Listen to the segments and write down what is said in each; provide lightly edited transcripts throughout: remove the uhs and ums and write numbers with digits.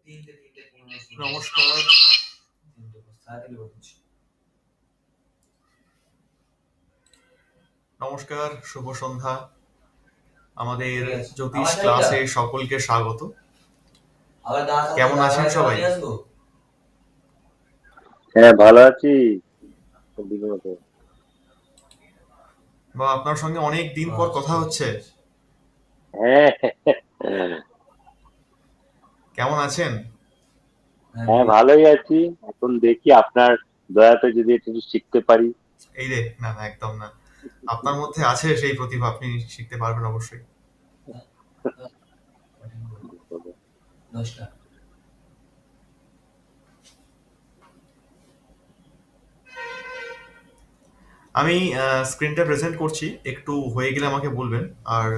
নমস্কার। নমস্কার, শুভ সন্ধ্যা। আমাদের জ্যোতিষ ক্লাসে সকলকে স্বাগত। কেমন আছেন সবাই? হ্যাঁ, ভালো আছি। বা আপনার সঙ্গে অনেক দিন পর কথা হচ্ছে। হ্যাঁ, কেমন আছেন? হ্যাঁ, ভালোই আছি। এখন দেখি আপনার দয়াতে যদি একটু শিখতে পারি। এই রে, না না, একদম না। আপনার মধ্যে আছে সেই প্রতিভা, আপনি শিখতে পারবেন অবশ্যই। আমি স্ক্রিনটা প্রেজেন্ট করছি, একটু হয়ে গেলে আমাকে বলবেন। আর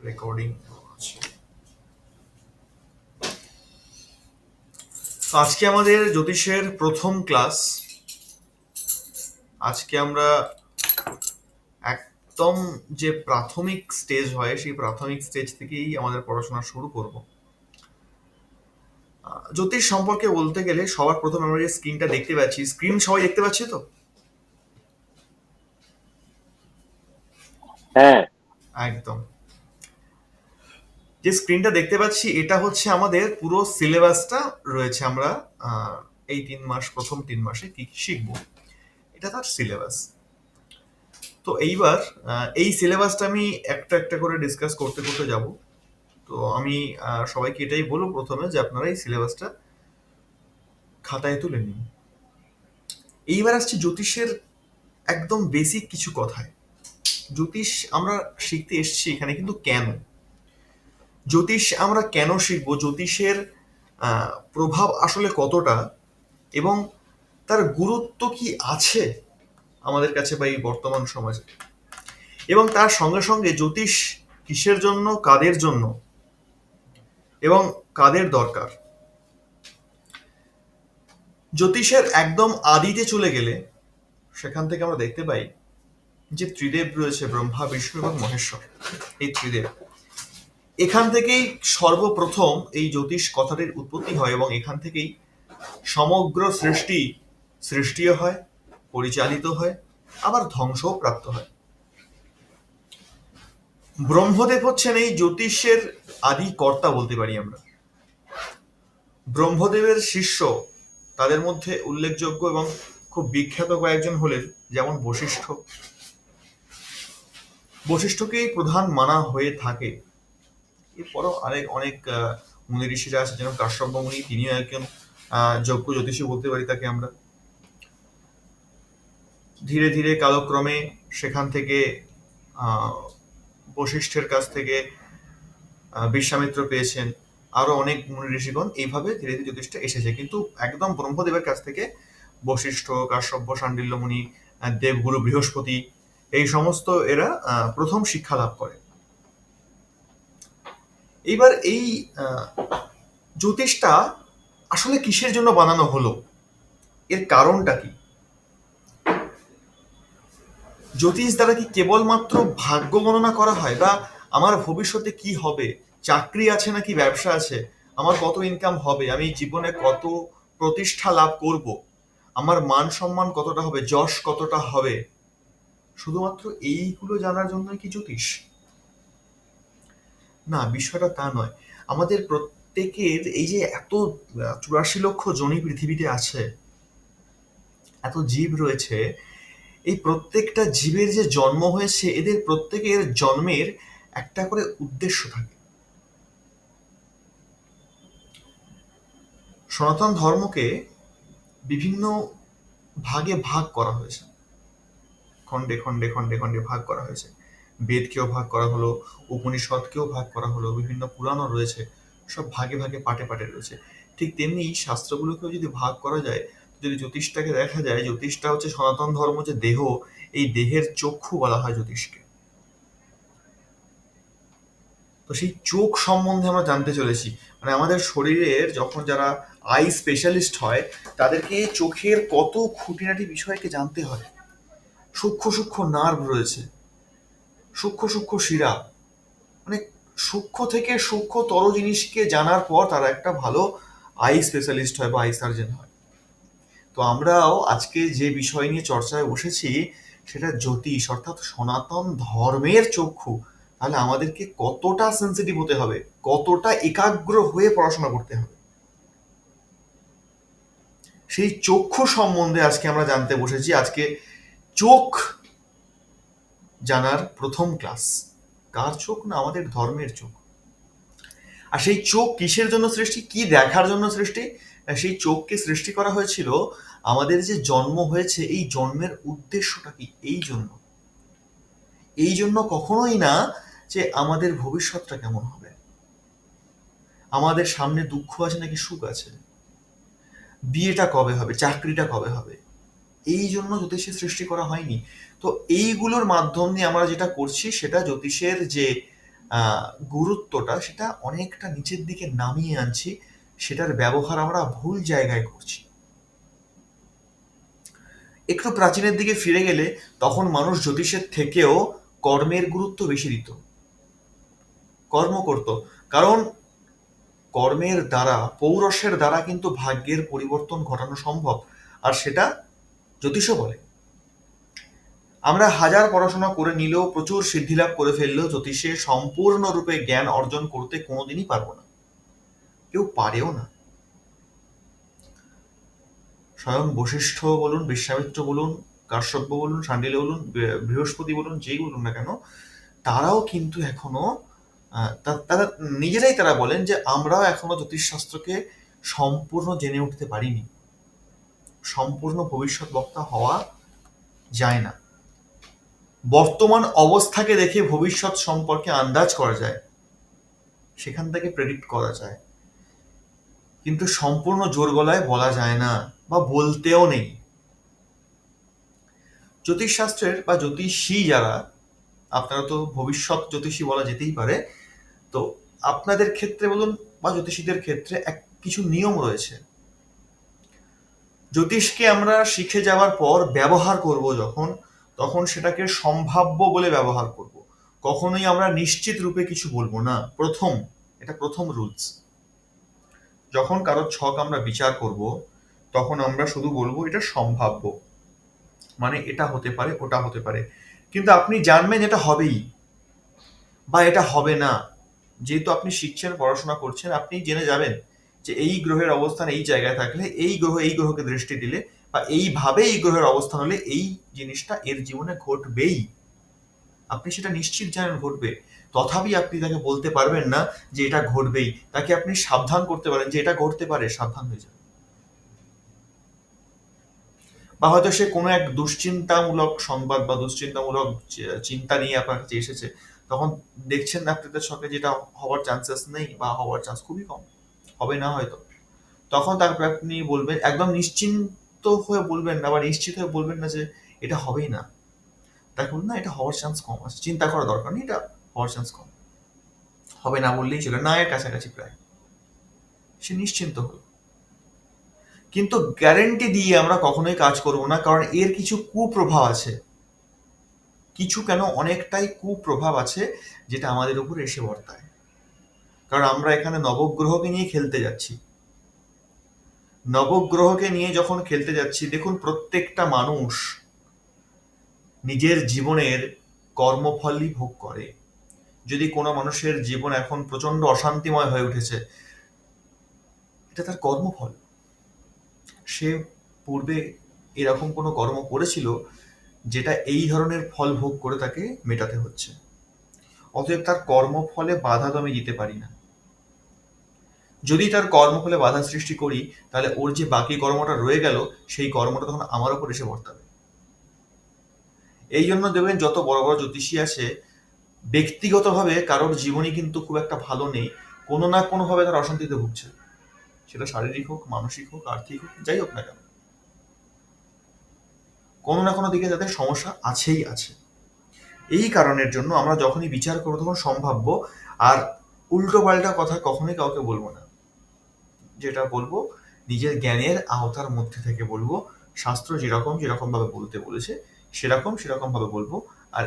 রেকর্ডিং আছে। আজকে আমাদের জ্যোতিষের প্রথম ক্লাস। আজকে আমরা একদম যে প্রাথমিক স্টেজ হয় সেই প্রাথমিক স্টেজ থেকেই আমাদের পড়াশোনা শুরু করব। জ্যোতিষ সম্পর্কে বলতে গেলে সবার প্রথমে আমরা যে স্ক্রিনটা দেখতে পাচ্ছি, স্ক্রিন সবাই দেখতে পাচ্ছি তো? হ্যাঁ, একদম। যে স্ক্রিনটা দেখতে পাচ্ছি এটা হচ্ছে আমাদের পুরো সিলেবাসটা রয়েছে। আমরা এই 3 মাস, প্রথম 3 মাসে কি কি শিখবো, এটা তার সিলেবাস। তো এইবার এই সিলেবাসটা আমি একটা একটা করে ডিসকাস করতে করতে যাব। তো আমি সবাইকে এটাই বলবো প্রথমে যে আপনারা এই সিলেবাসটা খাতায় তুলে নিন। এইবার আসছে জ্যোতিষের একদম বেসিক কিছু কথায়। জ্যোতিষ আমরা শিখতে এসেছি এখানে, কিন্তু কেন জ্যোতিষ আমরা কেন শিখবো, জ্যোতিষের প্রভাব আসলে কতটা, এবং তার গুরুত্ব কি আছে আমাদের কাছে বা এই বর্তমান সমাজে, এবং তার সঙ্গে সঙ্গে জ্যোতিষ কিসের জন্য, কাদের জন্য, এবং কাদের দরকার। জ্যোতিষের একদম আদিতে চলে গেলে সেখান থেকে আমরা দেখতে পাই যে ত্রিদেব রয়েছে, ব্রহ্মা, বিষ্ণু এবং মহেশ্বর। এই ত্রিদেব, এখান থেকেই সর্বপ্রথম এই জ্যোতিষ কথাটির উৎপত্তি হয়, এবং এখান থেকেই সমগ্র সৃষ্টিও হয়, পরিচালিত হয়, আবার ধ্বংসও প্রাপ্ত হয়। ব্রহ্মদেব হচ্ছেন এই জ্যোতিষের আদি কর্তা বলতে পারি আমরা। ব্রহ্মদেবের শিষ্য, তাদের মধ্যে উল্লেখযোগ্য এবং খুব বিখ্যাত কয়েকজন হলেন যেমন বশিষ্ঠ। বশিষ্ঠকেই প্রধান মানা হয়ে থাকে। এরপরও অনেক মুনি ঋষিরা আছে, যেমন কাশ্যপ মুনি, তিনিও একজন যজ্ঞ জ্যোতিষী বলতে পারি তাকে আমরা। ধীরে ধীরে কালক্রমে সেখান থেকে বশিষ্ঠের কাছ থেকে বিশ্বামিত্র পেয়েছেন, আরো অনেক মুনি ঋষিগণ, এইভাবে ধীরে ধীরে জ্যোতিষটা এসেছে। কিন্তু একদম ব্রহ্মদেবের কাছ থেকে বশিষ্ঠ, কাশ্যপ, শাণ্ডিল্য মুনি, দেবগুরু বৃহস্পতি, এই সমস্ত এরা প্রথম শিক্ষা লাভ করে। এইবার এই জ্যোতিষটা আসলে কিসের জন্য বানানো হলো, এর কারণটা কি? জ্যোতিষ দ্বারা কি কেবলমাত্র ভাগ্য গণনা করা হয়, বা আমার ভবিষ্যতে কি হবে, চাকরি আছে নাকি ব্যবসা আছে, আমার কত ইনকাম হবে, আমি জীবনে কত প্রতিষ্ঠা লাভ করব, আমার মান সম্মান কতটা হবে, যশ কতটা হবে, শুধুমাত্র এইগুলো জানার জন্য কি জ্যোতিষ? না, বিষয়টা তা নয়। আমাদের প্রত্যেকের এই যে এত 84 লক্ষ জনি পৃথিবীতে আছে, এত জীব রয়েছে, এই প্রত্যেকটা জীবের যে জন্ম হয়েছে, এদের প্রত্যেকের জন্মের একটা করে উদ্দেশ্য থাকে। সনাতন ধর্মকে বিভিন্ন ভাগে ভাগ করা হয়েছে, খণ্ডে খণ্ডে খণ্ডে খণ্ডে ভাগ করা হয়েছে। বেদকেও ভাগ করা হলো, উপনিষদকেও ভাগ করা হলো, বিভিন্ন পুরাণও রয়েছে, সব ভাগে ভাগে পাটে পাটে রয়েছে। ঠিক তেমনি শাস্ত্রগুলোকেও যদি ভাগ করা যায়, যদি জ্যোতিষটাকে দেখা যায়, জ্যোতিষটা হচ্ছে সনাতন ধর্ম যে দেহ, এই দেহের চক্ষু বলা হয় জ্যোতিষকে। তো সেই চোখ সম্বন্ধে আমরা জানতে চলেছি। মানে আমাদের শরীরের যখন যারা আই স্পেশালিস্ট হয়, তাদেরকে চোখের কত খুঁটিনাটি বিষয়কে জানতে হয়। সূক্ষ্ম সূক্ষ্ম নার্ভ রয়েছে, সূক্ষ্ম সূক্ষ্ম শিরা, মানে সূক্ষ্ম থেকে সূক্ষ্মতর জিনিসকে জানার পর তারা একটা ভালো আই স্পেশালিস্ট হয় বা আই সার্জন হয়। তো আমরাও আজকে যে বিষয় নিয়ে চর্চায় বসেছি সেটা জ্যোতিষ অর্থাৎ সনাতন ধর্মের চক্ষু। তাহলে আমাদেরকে কতটা সেন্সিটিভ হতে হবে, কতটা একাগ্র হয়ে পড়াশোনা করতে হবে, সেই চক্ষু সম্বন্ধে আজকে আমরা জানতে বসেছি। আজকে চোখ জানার প্রথম ক্লাস। কার চোখ? না আমাদের ধর্মের চোখ। আর সেই চোখ কিসের জন্য সৃষ্টি, কি দেখার জন্য সৃষ্টি? সেই চোখকে সৃষ্টি করা হয়েছিল আমাদের যে জন্ম হয়েছে এই জন্মের উদ্দেশ্যটা কি, এই জন্য। এই জন্য কখনোই না যে আমাদের ভবিষ্যৎটা কেমন হবে, আমাদের সামনে দুঃখ আছে নাকি সুখ আছে, বিয়েটা কবে হবে, চাকরিটা কবে হবে, এই জন্য জ্যোতিষের সৃষ্টি করা হয়নি। তো এইগুলোর মাধ্যম দিয়ে আমরা যেটা করছি সেটা জ্যোতিষের যে গুরুত্বটা সেটা অনেকটা নিচের দিকে নামিয়ে আনছি, সেটার ব্যবহার আমরা ভুল জায়গায় করছি। একটু প্রাচীনের দিকে ফিরে গেলে তখন মানুষ জ্যোতিষের থেকেও কর্মের গুরুত্ব বেশি দিত, কর্ম করত। কারণ কর্মের দ্বারা, পৌরষের দ্বারা কিন্তু ভাগ্যের পরিবর্তন ঘটানো সম্ভব, আর সেটা জ্যোতিষও বলে। আমরা হাজার পড়াশোনা করে নিলেও, প্রচুর সিদ্ধিলাভ করে ফেললেও জ্যোতিষে সম্পূর্ণরূপে জ্ঞান অর্জন করতে কোনোদিনই পারবো না, কেউ পারেও না। স্বয়ং বশিষ্ঠ বলুন, বিশ্বামিত্র বলুন, কাশ্যপ্য বলুন, শাণ্ডিল্য বলুন, বৃহস্পতি বলুন, যেই বলুন না কেন, তারাও কিন্তু এখনো তারা নিজেরাই তারা বলেন যে আমরাও এখনো জ্যোতিষশাস্ত্রকে সম্পূর্ণ জেনে উঠতে পারিনি, সম্পূর্ণ ভবিষ্যৎ বক্তা হওয়া যায় না। বর্তমান অবস্থাকে দেখে ভবিষ্যৎ সম্পর্কে আন্দাজ করা যায়, সেখান থেকে প্রেডিক্ট করা যায়, কিন্তু সম্পূর্ণ জোর গলায় বলা যায় না, বা বলতেও নেই। জ্যোতিষশাস্ত্রের বা জ্যোতিষী যারা, আপনারা তো ভবিষ্যৎ জ্যোতিষী বলা যেতেই পারে, তো আপনাদের ক্ষেত্রে বলুন বা জ্যোতিষীদের ক্ষেত্রে কিছু নিয়ম রয়েছে। জ্যোতিষকে আমরা শিখে যাওয়ার পর ব্যবহার করব যখন, তখন সেটাকে সম্ভাব্য বলে ব্যবহার করব, কখনোই আমরা নিশ্চিত রূপে কিছু বলবো না। এটা প্রথম রুলস। যখন কারো ছক আমরা বিচার করব তখন আমরা শুধু বলবো এটা সম্ভাব্য, মানে এটা হতে পারে, ওটা হতে পারে, কিন্তু আপনি জানবেন এটা হবেই বা এটা হবে না। যেহেতু আপনি শিখছেন, পড়াশোনা করছেন, আপনি জেনে যাবেন যে এই গ্রহের অবস্থান এই জায়গায় থাকলে, এই গ্রহ এই গ্রহকে দৃষ্টি দিলে, বা এইভাবে এই গ্রহের অবস্থান হলে এই জিনিসটা এর জীবনে ঘটবেই। আপনি সেটা নিশ্চিত জানেন ঘটবে, তথাপি আপনি তাকে বলতে পারবেন না যে এটা ঘটবেই। তাকে আপনি সাবধান করতে পারেন যে এটা ঘটতে পারে, সাবধান হয়ে যাবে। বা হয়তো সে কোনো এক দুশ্চিন্তামূলক সংবাদ বা দুশ্চিন্তামূলক চিন্তা নিয়ে আপনার কাছে এসেছে, তখন দেখছেন আপনি তার সঙ্গে যেটা হওয়ার চান্সেস নেই বা হওয়ার চান্স খুবই কম, হবে না হয়তো, তখন তারপরে আপনি বলবেন, একদম নিশ্চিন্ত হয়ে বলবেন না বা নিশ্চিত হয়ে বলবেন না যে এটা হবেই না। তাকে বলুন না এটা হওয়ার চান্স কম আছে, চিন্তা করার দরকার নেই, এটা হওয়ার চান্স কম, হবে না বললেই চলে, না এর কাছাকাছি প্রায়, সে নিশ্চিন্ত হল। কিন্তু গ্যারেন্টি দিয়ে আমরা কখনোই কাজ করব না, কারণ এর কিছু কুপ্রভাব আছে, কিছু কেন অনেকটাই কুপ্রভাব আছে যেটা আমাদের উপর এসে বর্তায়। কারণ আমরা এখানে নবগ্রহকে নিয়ে খেলতে যাচ্ছি। নবগ্রহকে নিয়ে যখন খেলতে যাচ্ছি, দেখুন প্রত্যেকটা মানুষ নিজের জীবনের কর্মফলই ভোগ করে। যদি কোনো মানুষের জীবন এখন প্রচন্ড অশান্তিময় হয়ে উঠেছে, এটা তার কর্মফল। সে পূর্বে এরকম কোনো কর্ম করেছিল যেটা এই ধরনের ফল ভোগ করে তাকে মেটাতে হচ্ছে। অতএব তার কর্মফলে বাধা তো আমি দিতে পারি না। যদি তার কর্মফলে বাধা সৃষ্টি করি, তাহলে ওর যে বাকি কর্মটা রয়ে গেল সেই কর্মটা তখন আমার উপর এসে বর্তাবে। এই জন্য দেখবেন যত বড় বড় জ্যোতিষী আছে, ব্যক্তিগতভাবে কারোর জীবনই কিন্তু খুব একটা ভালো নেই, কোনো না কোনো ভাবে তার অশান্তিতে ভুগছে, সেটা শারীরিক হোক, মানসিক হোক, আর্থিক হোক, যাই হোক না কেন, কোনো না কোনো দিকে তাদের সমস্যা আছেই আছে। এই কারণের জন্য আমরা যখনই বিচার করবো তখন সম্ভাব্য আর উল্টো পাল্টা কথা কখনোই কাউকে বলবো না। যেটা বলবো নিজের জ্ঞানের আওতার মধ্যে থেকে বলবো, শাস্ত্র যেরকম যেরকম ভাবে বলতে বলেছে সেরকম সেরকম ভাবে বলবো। আর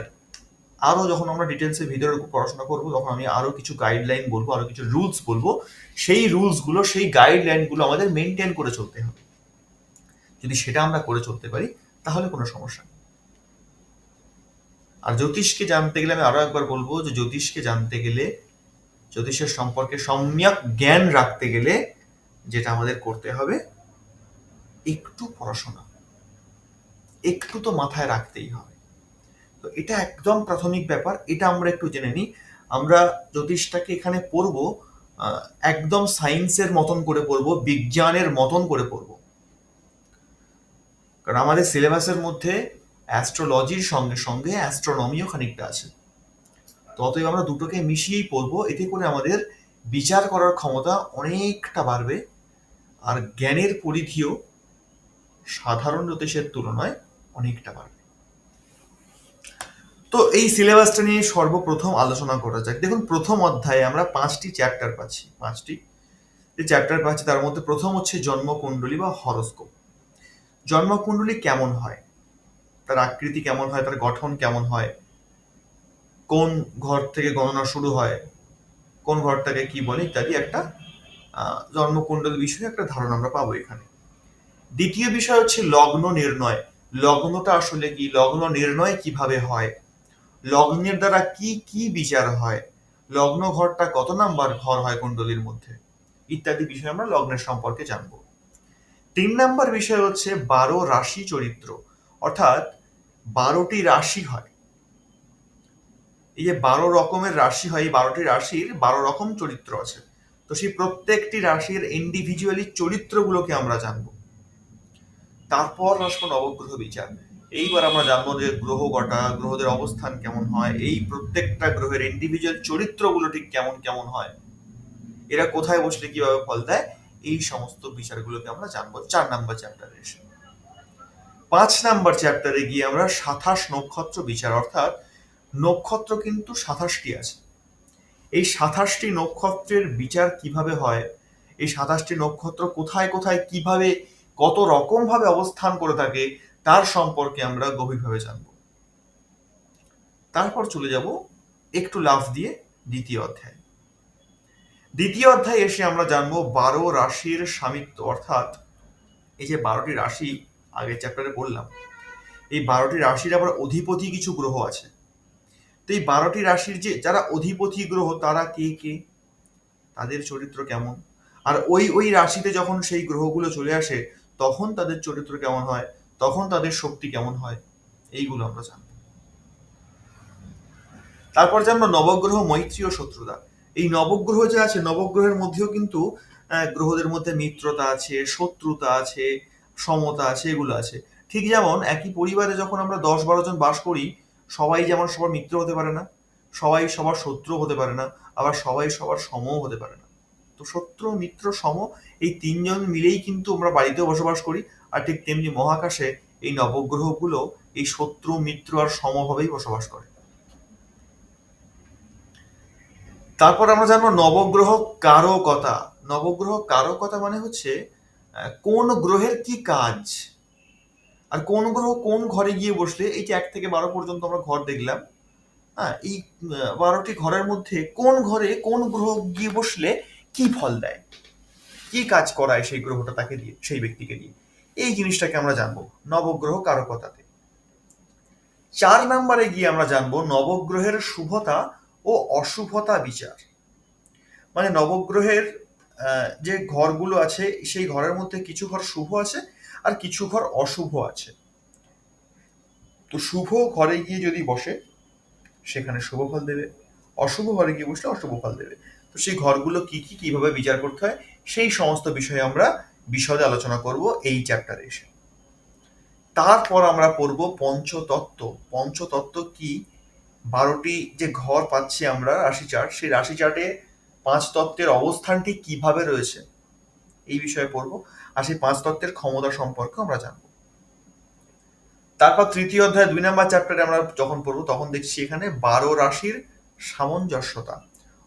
আরো যখন আমরা ডিটেলসে ভিতরে পড়াশোনা করবো তখন আমি আরো কিছু গাইডলাইন বলবো, আরো কিছু রুলস বলবো। সেই রুলস গুলো, সেই গাইডলাইন গুলো আমাদের মেনটেন করে চলতে হবে। যদি সেটা আমরা করে চলতে পারি তাহলে কোনো সমস্যা নেই। আর জ্যোতিষকে জানতে গেলে আমি আরো একবার বলবো যে জ্যোতিষকে জানতে গেলে, জ্যোতিষের সম্পর্কে সম্যক জ্ঞান রাখতে গেলে যেটা আমাদের করতে হবে, একটু পড়াশোনা, একটু তো মাথায় রাখতেই হবে। তো এটা একদম প্রাথমিক ব্যাপার, এটা আমরা একটু জেনে নিই। আমরা জ্যোতিষটাকে এখানে পড়বো একদম সায়েন্সের মতন করে পড়বো, বিজ্ঞানের মতন করে পড়বো। কারণ আমাদের সিলেবাসের মধ্যে অ্যাস্ট্রোলজির সঙ্গে সঙ্গে অ্যাস্ট্রোনমিও খানিকটা আছে। তো অতএব আমরা দুটোকে মিশিয়েই পড়বো, এতে করে আমাদের বিচার করার ক্ষমতা অনেকটা বাড়বে, আর জ্ঞানের পরিধিও সাধারণ জ্যোতিষের তুলনায় অনেকটা বাড়বে। তো এই সিলেবাসটা নিয়ে সর্বপ্রথম আলোচনা করা যাক। দেখুন, প্রথম অধ্যায়ে আমরা 5টি চ্যাপ্টার পাচ্ছি। 5টি যে চ্যাপ্টার পাচ্ছি তার মধ্যে প্রথম হচ্ছে জন্মকুণ্ডলী বা হরোস্কোপ। জন্মকুণ্ডলী কেমন হয়, তার আকৃতি কেমন হয়, তার গঠন কেমন হয়, কোন ঘর থেকে গণনা শুরু হয়, কোন ঘরটাকে কি বলে ইত্যাদি একটা জন্মকুণ্ডলী বিষয়ে একটা ধারণা আমরা পাবো এখানে। দ্বিতীয় বিষয় হচ্ছে লগ্ন নির্ণয়। লগ্নটা আসলে কি, লগ্ন নির্ণয় কিভাবে হয়, লগ্নের দ্বারা কি কি বিচার হয়, লগ্ন ঘরটা কত নাম্বার ঘর হয় কুণ্ডলীর মধ্যে, ইত্যাদি বিষয় আমরা লগ্নের সম্পর্কে জানবো। 3 নাম্বার বিষয় হচ্ছে 12 রাশি চরিত্র, অর্থাৎ 12টি রাশি হয়। এই যে 12 রকমের রাশি হয়, এই 12টি রাশির 12 রকম চরিত্র আছে। তো সেই প্রত্যেকটি রাশির ইন্ডিভিজুয়ালি চরিত্রগুলোকে আমরা জানবো। তারপর আসবো নবগ্রহ বিচার। এইবার আমরা জানবো যে গ্রহ কটা, গ্রহদের অবস্থান কেমন হয়, এই প্রত্যেকটা গ্রহের ইন্ডিভিজুয়াল চরিত্রগুলো ঠিক কেমন কেমন হয়, এরা কোথায় বসলে কিভাবে ফল দেয়, এই সমস্ত বিচারগুলোকে আমরা জানবো 4 নাম্বার চ্যাপ্টারে এসে। 5 নাম্বার চ্যাপ্টারে গিয়ে আমরা 27 নক্ষত্র বিচার, অর্থাৎ নক্ষত্র কিন্তু 27টি আছে। এই 27টি নক্ষত্রের বিচার কিভাবে হয়, এই 27টি নক্ষত্র কোথায় কোথায় কিভাবে কত রকম ভাবে অবস্থান করে থাকে, তার সম্পর্কে আমরা গভীরভাবে জানব। তারপর চলে যাব একটু লাফ দিয়ে দ্বিতীয় অধ্যায়। দ্বিতীয় অধ্যায়ে এসে আমরা জানবো 12 রাশির স্বামিত্ব, অর্থাৎ এই যে 12টি রাশি আগের চ্যাপ্টারে বললাম, এই 12টি রাশির আবার অধিপতি কিছু গ্রহ আছে। তো এই 12টি রাশির যে যারা অধিপতি গ্রহ তারা কে কে, তাদের চরিত্র কেমন, আর ওই ওই রাশিতে যখন সেই গ্রহগুলো চলে আসে তখন তাদের চরিত্র কেমন হয়, তখন তাদের শক্তি কেমন হয়, এইগুলো আমরা জানব। তারপর জানবো নবগ্রহ মৈত্রী ও শত্রুতা। এই নবগ্রহ যে আছে, নবগ্রহের মধ্যেও কিন্তু গ্রহদের মধ্যে মিত্রতা আছে, শত্রুতা আছে, সমতা আছে, এগুলো আছে। ঠিক যেমন একই পরিবারে যখন আমরা 10-12 জন বাস করি, সবাই যেমন সবার মিত্র হতে পারে না, সবাই সবার শত্রু হতে পারে না, আবার সবাই সবার সমও হতে পারে না। তো শত্রু মিত্র সম এই 3জন মিলেই কিন্তু আমরা বাড়িতেও বসবাস করি, আর ঠিক তেমনি মহাকাশে এই নবগ্রহগুলো এই শত্রু মিত্র আর সমভাবেই বসবাস করে। তারপর আমরা জানবো নবগ্রহ কারকতা। নবগ্রহ কারকতা মানে হচ্ছে কোন গ্রহের কি কাজ, আর কোন গ্রহ কোন ঘরে গিয়ে বসলে, এই যে 1 থেকে 12 পর্যন্ত আমরা ঘর দেখলাম, হ্যাঁ, এই 12টি ঘরের মধ্যে কোন ঘরে কোন গ্রহ গিয়ে বসলে কি ফল দেয়, কি কাজ করায় সেই গ্রহটা তাকে দিয়ে, সেই ব্যক্তিকে দিয়ে, এই জিনিসটাকে আমরা জানবো নবগ্রহ কারকতাতে। 4 নম্বরে গিয়ে আমরা জানবো নবগ্রহের শুভতা ও অশুভতা বিচার। মানে নবগ্রহের যে ঘরগুলো আছে সেই ঘরের মধ্যে কিছু ঘর শুভ আছে আর কিছু ঘর অশুভ আছে। তো শুভ ঘরে গিয়ে যদি বসে সেখানে শুভ ফল দেবে, অশুভ ঘরে গিয়ে বসলে অশুভ ফল দেবে। তো সেই ঘরগুলো কি কি, কিভাবে বিচার করতে হয়, সেই সমস্ত বিষয়ে আমরা বিশদে আলোচনা করব এই চ্যাপ্টারে এসে। তারপর আমরা পড়ব পঞ্চতত্ত্ব। পঞ্চতত্ত্ব কি, 12টি যে ঘর পাচ্ছি আমরা রাশি চার্ট, সেই রাশি চার্টে 5 তত্ত্বের অবস্থানটি কিভাবে রয়েছে এই বিষয়ে পড়বো, আর সেই 5 তত্ত্বের ক্ষমতা সম্পর্কে আমরা জানবো। তারপর তৃতীয় অধ্যায় 2 নম্বর চ্যাপ্টারে আমরা যখন পড়বো তখন দেখছি এখানে 12 রাশির সামঞ্জস্যতা,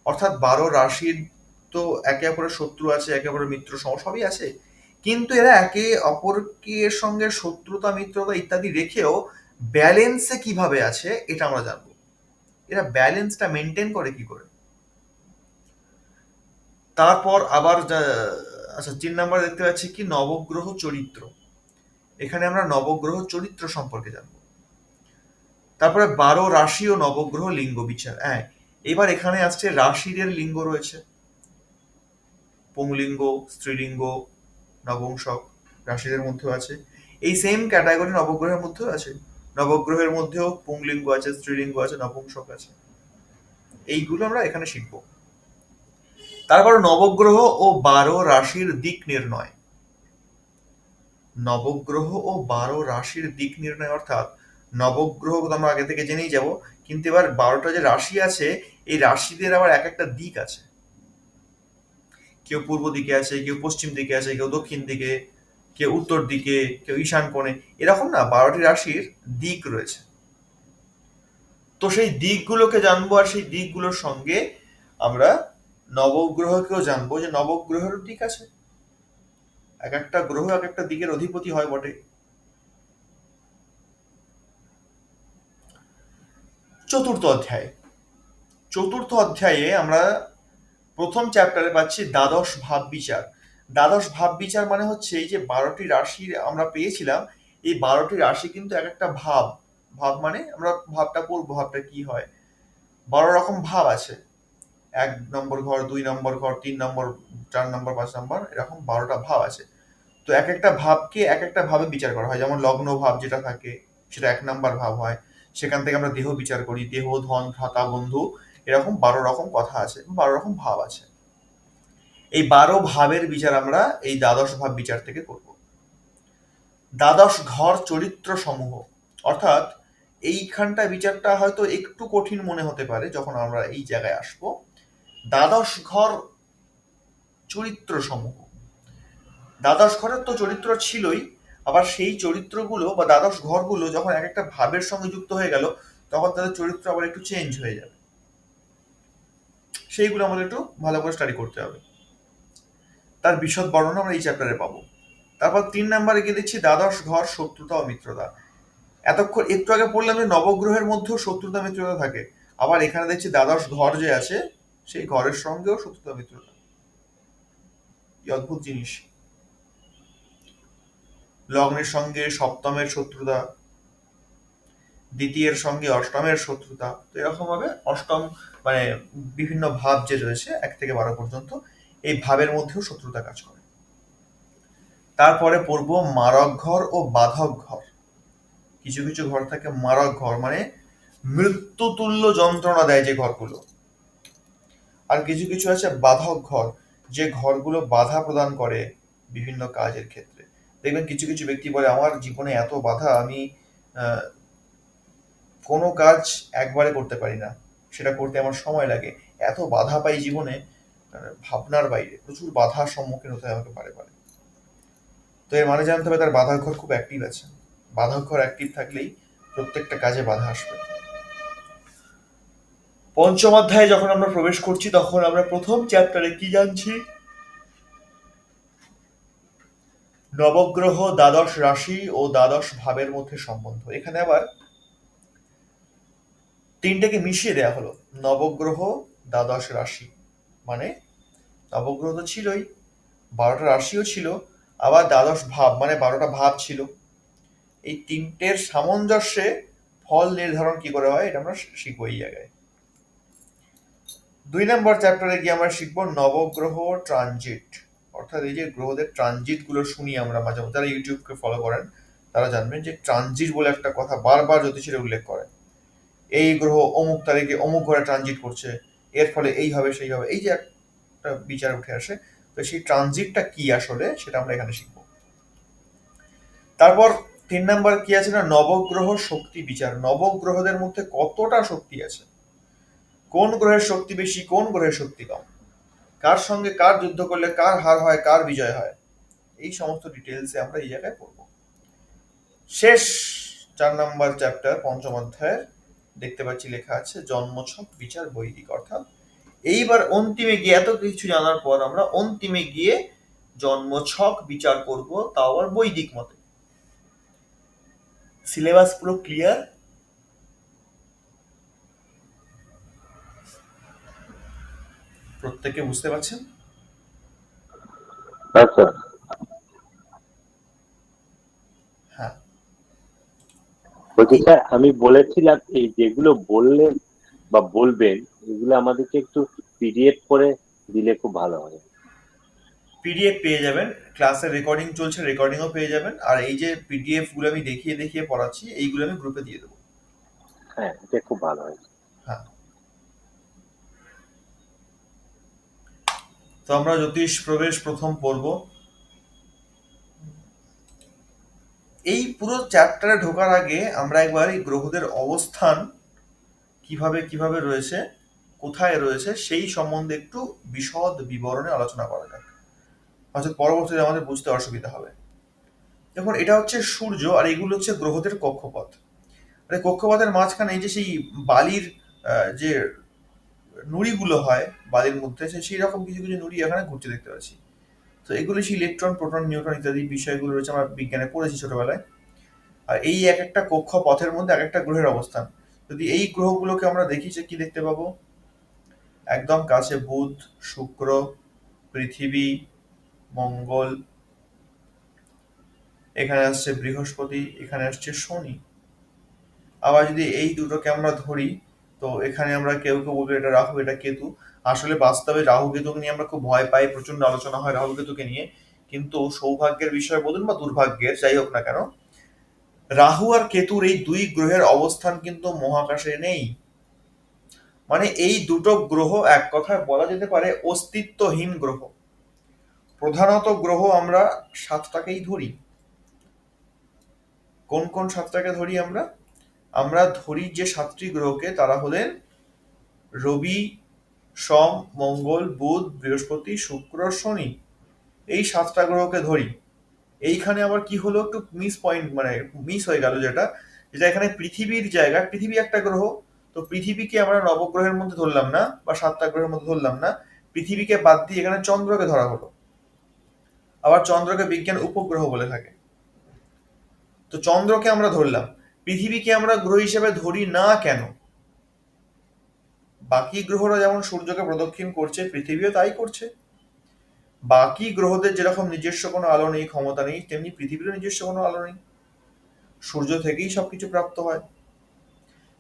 অর্থাৎ 12 রাশির তো একে অপরের শত্রু আছে, একে অপরের মিত্র সবই আছে, কিন্তু এরা একে অপরকে সঙ্গে শত্রুতা মিত্রতা ইত্যাদি রেখেও ব্যালেন্সে কিভাবে আছে এটা আমরা জানবো। এরা ব্যালেন্সটা মেনটেন করে কি করে? তারপর আবার আচ্ছা 3 নম্বরে দেখতে পাচ্ছি কি নবগ্রহ চরিত্র। এখানে আমরা নবগ্রহ চরিত্র সম্পর্কে জানবো। তারপরে 12 রাশি ও নবগ্রহ লিঙ্গ বিচার। হ্যাঁ, এবার এখানে আসছে রাশিদের লিঙ্গ রয়েছে, পুংলিঙ্গ, স্ত্রীলিঙ্গ, নপুংসক রাশিদের মধ্যেও আছে। এই সেম ক্যাটাগরি নবগ্রহের মধ্যেও আছে। নবগ্রহের মধ্যেও পুংলিঙ্গ আছে, স্ত্রীলিঙ্গ আছে, নপুংসক আছে। এইগুলো আমরা এখানে শিখবো। তারপর নবগ্রহ ও 12 রাশির দিক নির্ণয়। নবগ্রহ ও 12 রাশির দিক নির্ণয় অর্থাৎ নবগ্রহ তো আমরা আগে থেকে জেনেই যাব, কিন্তু এবার 12টা যে রাশি আছে এই রাশিদের আবার এক একটা দিক আছে। কেউ পূর্ব দিকে আছে, কেউ পশ্চিম দিকে আছে, কেউ দক্ষিণ দিকে, কেউ উত্তর দিকে, কেউ ঈশান কোণে, এরকম না 12টি রাশির দিক রয়েছে। তো সেই দিকগুলোকে জানবো, আর সেই দিকগুলোর সঙ্গে আমরা নবগ্রহকেও জানবো যে নবগ্রহের দিক আছে। এক একটা গ্রহ এক একটা দিকের অধিপতি হয় বটে। চতুর্থ অধ্যায়। চতুর্থ অধ্যায়ে আমরা প্রথম চ্যাপ্টারে পাচ্ছি দ্বাদশ ভাব বিচার। দ্বাদশ ভাব বিচার মানে হচ্ছে এই যে 12টি রাশি আমরা পেয়েছিলাম, এই 12টি রাশি কিন্তু এক একটা ভাব। ভাব মানে আমরা ভাবটা পড়বো, ভাবটা কি হয়। 12 রকম ভাব আছে। 1 নম্বর ঘর, 2 নম্বর ঘর, 3 নম্বর, 4 নম্বর, 5 নম্বর, এরকম 12টা ভাব আছে। তো এক একটা ভাবকে এক একটা ভাবে বিচার করা হয়। যেমন লগ্ন ভাব যেটা থাকে সেটা 1 নম্বর ভাব হয়। সেখান থেকে আমরা দেহ বিচার করি, দেহ, ধন, ভ্রাতা, বন্ধু, এরকম 12 রকম কথা আছে, 12 রকম ভাব আছে। এই 12 ভাবের বিচার আমরা এই দ্বাদশ ভাব বিচার থেকে করব। দ্বাদশ ঘর চরিত্র সমূহ, অর্থাৎ এইখানটা বিচারটা হয়তো একটু কঠিন মনে হতে পারে যখন আমরা এই জায়গায় আসব। দ্বাদশ ঘর চরিত্র সমূহ, দ্বাদশ ঘরের তো চরিত্র ছিলই, আবার সেই চরিত্রগুলো বা দ্বাদশ ঘরগুলো যখন এক একটা ভাবের সঙ্গে যুক্ত হয়ে গেল তখন তাদের চরিত্র আবার একটু চেঞ্জ হয়ে যাবে। সেইগুলো আমাদের একটু ভালো করে স্টাডি করতে হবে। তার বিশদ বর্ণনা আমরা এই চ্যাপ্টারে পাবো। তারপর 3 নম্বরে গিয়ে দেখছি দ্বাদশ ঘর শত্রুতা ও মিত্রতা। এতক্ষণ একটু আগে পড়লাম যে নবগ্রহের মধ্যেও শত্রুতা মিত্রতা থাকে, আবার এখানে দেখছি দ্বাদশ ঘর যে আছে সেই ঘরের সঙ্গেও শত্রুতা মিত্রতা। কি অদ্ভুত জিনিস! লগ্নের সঙ্গে সপ্তমের শত্রুতা, দ্বিতীয়ের সঙ্গে অষ্টমের শত্রুতা। তো এরকম ভাবে অষ্টম মানে বিভিন্ন ভাব যে রয়েছে 1 থেকে 12 পর্যন্ত, এই ভাবের মধ্যেও শত্রুতা কাজ করে। তারপরে পড়বো মারক ঘর ও বাধক ঘর। কিছু কিছু ঘর থাকে মারক ঘর, মানে মৃত্যুতুল্য যন্ত্রণা দেয় যে ঘরগুলো। আর কিছু কিছু আছে বাধক ঘর, যে ঘরগুলো বাধা প্রদান করে বিভিন্ন কাজের ক্ষেত্রে। দেখবেন কিছু কিছু ব্যক্তি বলে আমার জীবনে এত বাধা, আমি আহ, কোনো কাজ একবারে করতে পারি না, সেটা করতে আমার সময় লাগে, এত বাধা পাই জীবনে, ভাবনার বাইরে প্রচুর বাধার সম্মুখীন হতে হয় আমাকে বারে বারে। তো এর মানে জানতে হবে তার বাধাক্ষর খুব অ্যাক্টিভ আছে। বাধাক্ষর অ্যাক্টিভ থাকলেই প্রত্যেকটা কাজে বাধা আসবে। পঞ্চম অধ্যায়ে যখন আমরা প্রবেশ করছি তখন আমরা প্রথম চ্যাপ্টারে কি জানছি? নবগ্রহ, দ্বাদশ রাশি ও দ্বাদশ ভাবের মধ্যে সম্বন্ধ। এখানে আবার তিনটেকে মিশিয়ে দেয়া হলো, নবগ্রহ, দ্বাদশ রাশি। মানে নবগ্রহ তো ছিলই, 12টা রাশিও ছিল, আবার দ্বাদশ ভাব মানে 12টা ভাব ছিল। এই তিনটের সামঞ্জস্যে ফল নির্ধারণ কি করে হয় এটা আমরা শিখবো এই জায়গায়। 2 নম্বর চ্যাপ্টারে গিয়ে আমরা শিখবো নবগ্রহ ট্রানজিট। অর্থাৎ এই যে গ্রহদের ট্রানজিট গুলো শুনি আমরা মাঝে মধ্যে, যারা ইউটিউবকে ফলো করেন তারা জানবেন যে ট্রানজিট বলে একটা কথা বারবার জ্যোতিষীরা উল্লেখ করে। এই গ্রহ অমুক তারিখে অমুক ঘরে ট্রানজিট করছে, এর ফলে এই হবে সেই হবে, এই যে একটা বিচার উঠে আসে। তো সেই ট্রানজিটটা কি আসলে সেটা আমরা এখানে শিখবো। তারপর 3 নম্বর কি আছে না নবগ্রহ শক্তি বিচার। নবগ্রহদের মধ্যে কতটা শক্তি আছে, কোন গ্রহের শক্তি বেশি, কোন গ্রহের শক্তি কম, কার সঙ্গে কার যুদ্ধ করলে কার হার হয়, কার বিজয় হয়, এই সমস্ত ডিটেলসে আমরা এই জায়গায় পড়ব। শেষ 4 নম্বর চ্যাপ্টার পঞ্চম অধ্যায়ের দেখতে পাচ্ছি লেখা আছে জন্মছক বিচার বৈদিক। অর্থাৎ এইবার অন্তিমে গিয়ে এত কিছু জানার পর আমরা অন্তিমে গিয়ে জন্মছক বিচার করব, তাও আবার বৈদিক মতে। সিলেবাস পুরো ক্লিয়ার। প্রত্যেকে বুঝতে পারছেন? আচ্ছা, হ্যাঁ। বলছি এই স্যার, আমি বলেছিলাম এই যেগুলো বললেন বা বলবেন, এগুলো আমাদেরকে একটু পিডিএফ করে দিলে খুব ভালো হয়। পিডিএফ পেয়ে যাবেন, ক্লাসের রেকর্ডিং চলছে, রেকর্ডিংও পেয়ে যাবেন, আর এই যে পিডিএফ গুলো আমি দেখিয়ে দেখিয়ে পড়াচ্ছি এইগুলো আমি গ্রুপে দিয়ে দেবো। হ্যাঁ, এটা খুব ভালো হয়। হ্যাঁ। তো আমরা জ্যোতিষ প্রবেশ প্রথম পড়ব। এই পুরো চ্যাপ্টারে ঢোকার আগে আমরা একবার এই গ্রহদের অবস্থান কিভাবে কিভাবে রয়েছে, কোথায় রয়েছে সেই সম্বন্ধে একটু বিশদ বিবরণে আলোচনা করা যাক, হয়তো পরবর্তীতে আমাদের বুঝতে অসুবিধা হবে। দেখুন, এটা হচ্ছে সূর্য আর এগুলো হচ্ছে গ্রহদের কক্ষপথ। আর এই কক্ষপথের মাঝখানে এই যে সেই বালির যে নুড়িগুলো হয় বালির মধ্যে, সেই রকম কিছু কিছু নুড়ি এখানে ঘুরতে দেখতে পাচ্ছি। তো এগুলো সেই ইলেকট্রন, প্রোটন, নিউট্রন ইত্যাদি বিষয়গুলো রয়েছে, আমরা বিজ্ঞানে পড়েছি ছোটবেলায়। আর এই এক একটা কক্ষপথের মধ্যে এক একটা গ্রহের অবস্থান। যদি এই গ্রহগুলোকে আমরা দেখি, যে কি দেখতে পাবো, একদম কাছে বুধ, শুক্র, পৃথিবী, মঙ্গল, এখানে আসছে বৃহস্পতি, এখানে আসছে শনি। আবার যদি এই দুটোকে আমরা ধরি, তো এখানে আমরা কেউ কেউ বলবো এটা রাহু, এটা কেতু। আসলে বাস্তবে রাহু কেতুকে নিয়ে আমরা খুব ভয় পাই, প্রচন্ড আলোচনা হয় রাহু কেতুকে নিয়ে। কিন্তু সৌভাগ্যের বিষয় বলুন বা দুর্ভাগ্যের, যাই হোক না কেন, রাহু আর কেতুর এই দুই গ্রহের অবস্থান কিন্তু মহাকাশে নেই। মানে এই দুটো গ্রহ এক কথায় বলা যেতে পারে অস্তিত্বহীন গ্রহ। প্রধানত গ্রহ আমরা সাতটাকেই ধরি। কোন কোন সাতটাকে ধরি আমরা? আমরা ধরি যে সাতটি গ্রহকে, তারা হলেন রবি, সোম, মঙ্গল, বুধ, বৃহস্পতি, শুক্র, শনি। এই সাতটা গ্রহকে ধরি। এইখানে আবার কি হলো, একটু মিস পয়েন্ট, মানে মিস হয়ে গেল, যেটা যেটা এখানে পৃথিবীর জায়গা, পৃথিবী একটা গ্রহ। তো পৃথিবীকে আমরা নবগ্রহের মধ্যে ধরলাম না, বা সাতটা গ্রহের মধ্যে ধরলাম না। পৃথিবীকে বাদ দিয়ে এখানে চন্দ্রকে ধরা হলো। আবার চন্দ্রকে বিজ্ঞান উপগ্রহ বলে থাকে। তো চন্দ্রকে আমরা ধরলাম, পৃথিবীকে আমরা গ্রহ হিসেবে ধরি না কেন? বাকি গ্রহরা যেমন সূর্যকে প্রদক্ষিণ করছে, পৃথিবীও তাই করছে। বাকি গ্রহদের যেরকম নিজস্ব কোনো আলো নেই, ক্ষমতা নেই, তেমনি পৃথিবীরও নিজস্ব কোনো আলো নেই। সূর্য থেকেই সবকিছু প্রাপ্ত হয়।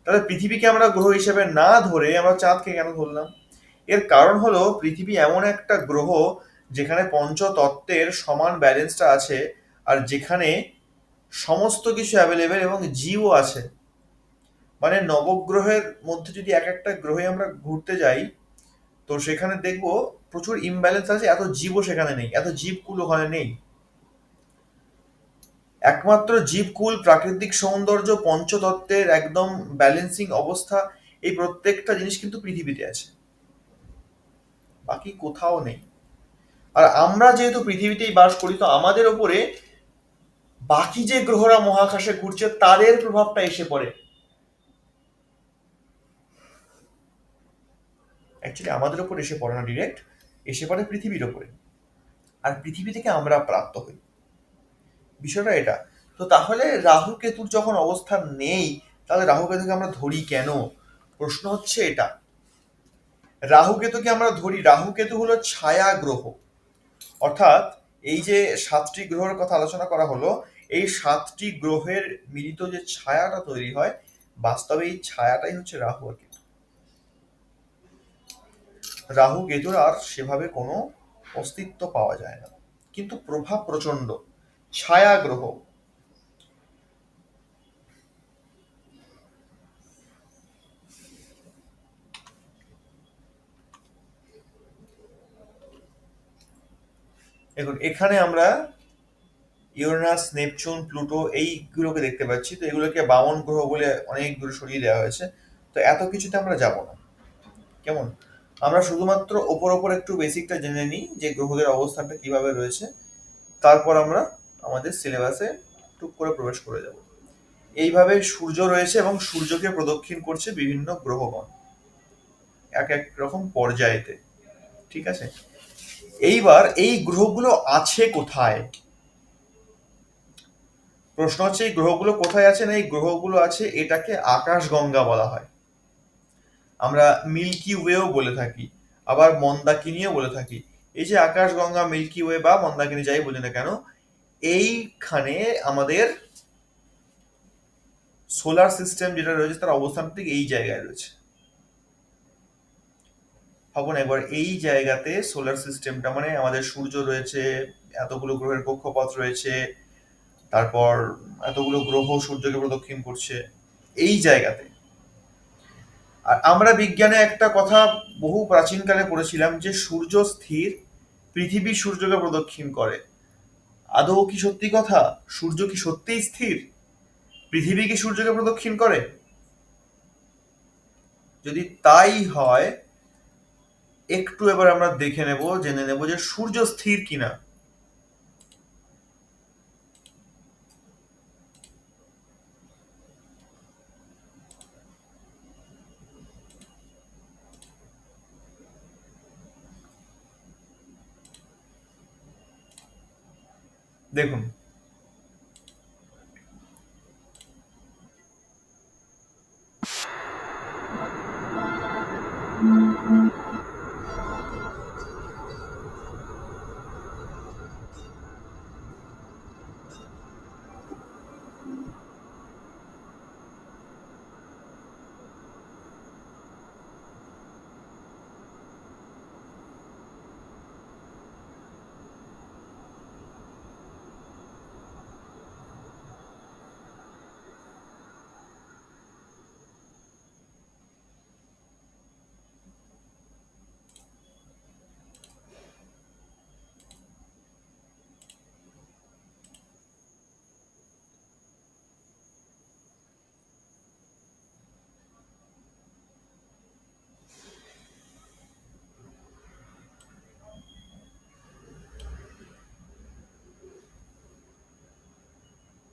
তাহলে পৃথিবীকে আমরা গ্রহ হিসেবে না ধরে আমরা চাঁদকে কেন ধরলাম? এর কারণ হলো, পৃথিবী এমন একটা গ্রহ যেখানে পঞ্চতত্ত্বের সমান ব্যালেন্সটা আছে, আর যেখানে সমস্ত কিছু অ্যাভেলেবেল এবং জীবও আছে। মানে নবগ্রহের মধ্যে যদি এক একটা গ্রহে আমরা ঘুরতে যাই, তো সেখানে দেখবো প্রচুর ইমব্যালেন্স আছে, এত জীবও সেখানে নেই, এত জীবকুল ওখানে নেই। একমাত্র জীবকুল, প্রাকৃতিক সৌন্দর্য, পঞ্চতত্ত্বের একদম ব্যালেন্সিং অবস্থা, এই প্রত্যেকটা জিনিস কিন্তু পৃথিবীতে আছে, বাকি কোথাও নেই। আর আমরা যেহেতু পৃথিবীতেই বাস করি, তো আমাদের ওপরে বাকি যে গ্রহরা মহাকাশে ঘুরছে তাদের প্রভাবটা এসে পড়ে। অ্যাকচুয়ালি আমাদের ওপর এসে পড়ে না ডিরেক্ট, এসে পড়ে পৃথিবীর ওপরে। আর পৃথিবী থেকে আমরা প্রাপ্ত হই, বিষয়টা এটা। তো তাহলে রাহু কেতুর যখন অবস্থান নেই, তাহলে রাহু কেতুকে আমরা ধরি কেন? প্রশ্ন হচ্ছে এটা। রাহু কেতুকে আমরা ধরি, রাহু কেতু হলো ছায়া গ্রহ। অর্থাৎ এই যে সাতটি গ্রহের কথা আলোচনা করা হলো, এই সাতটি গ্রহের মিলিত যে ছায়াটা তৈরি হয়, বাস্তবে এই ছায়াটাই হচ্ছে রাহু আর কেতু। রাহু কেতুর আর সেভাবে কোনো অস্তিত্ব পাওয়া যায় না, কিন্তু প্রভাব প্রচন্ড। ছায়া গ্রহ। দেখুন, এখানে আমরা ইউরেনাস, নেপচুন, প্লুটো এইগুলোকে দেখতে পাচ্ছি। তো এগুলোকে বামন গ্রহ বলে অনেক দূরে সরিয়ে দেওয়া হয়েছে। তো এত কিছুতে আমরা যাব না, কেমন? আমরা শুধুমাত্র ওপর ওপর একটু বেসিকটা জেনে নিই, যে গ্রহদের অবস্থানটা কিভাবে রয়েছে। তারপর আমরা আমাদের সিলেবাসে টুক করে প্রবেশ করে যাব। এইভাবে সূর্য রয়েছে এবং সূর্যকে প্রদক্ষিণ করছে বিভিন্ন গ্রহগণ এক এক রকম পর্যায়েতে। ঠিক আছে? এইবার এই গ্রহগুলো আছে কোথায়? প্রশ্ন হচ্ছে এই গ্রহগুলো কোথায় আছে। না, এই গ্রহগুলো আছে, এটাকে আকাশগঙ্গা বলা হয়, আমরা মিল্কি ওয়েও বলে থাকি। আবার মন্দাকিনীও বলে থাকি। এই যে আকাশগঙ্গা, মিল্কি ওয়ে বা মন্দাকিনী যাই বলি না কেন, এইখানে আমাদের সোলার সিস্টেম যেটা রয়েছে তার অবস্থান ঠিক এই জায়গায় রয়েছে। ভাবুন একবার, এই জায়গাতে সোলার সিস্টেমটা, মানে আমাদের সূর্য রয়েছে, এতগুলো গ্রহের কক্ষপথ রয়েছে, তারপর এতগুলো গ্রহ সূর্যকে প্রদক্ষিণ করছে এই জায়গাতে। আর আমরা বিজ্ঞানে একটা কথা বহু প্রাচীনকালে পড়েছিলাম যে সূর্য স্থির, পৃথিবী সূর্যকে প্রদক্ষিণ করে। আদৌ কি সত্যি কথা? সূর্য কি সত্যিই স্থির? পৃথিবী কি সূর্যকে প্রদক্ষিণ করে? যদি তাই হয়, একটু এবার আমরা দেখে নেব, জেনে নেব যে সূর্য স্থির কিনা। দেখুন,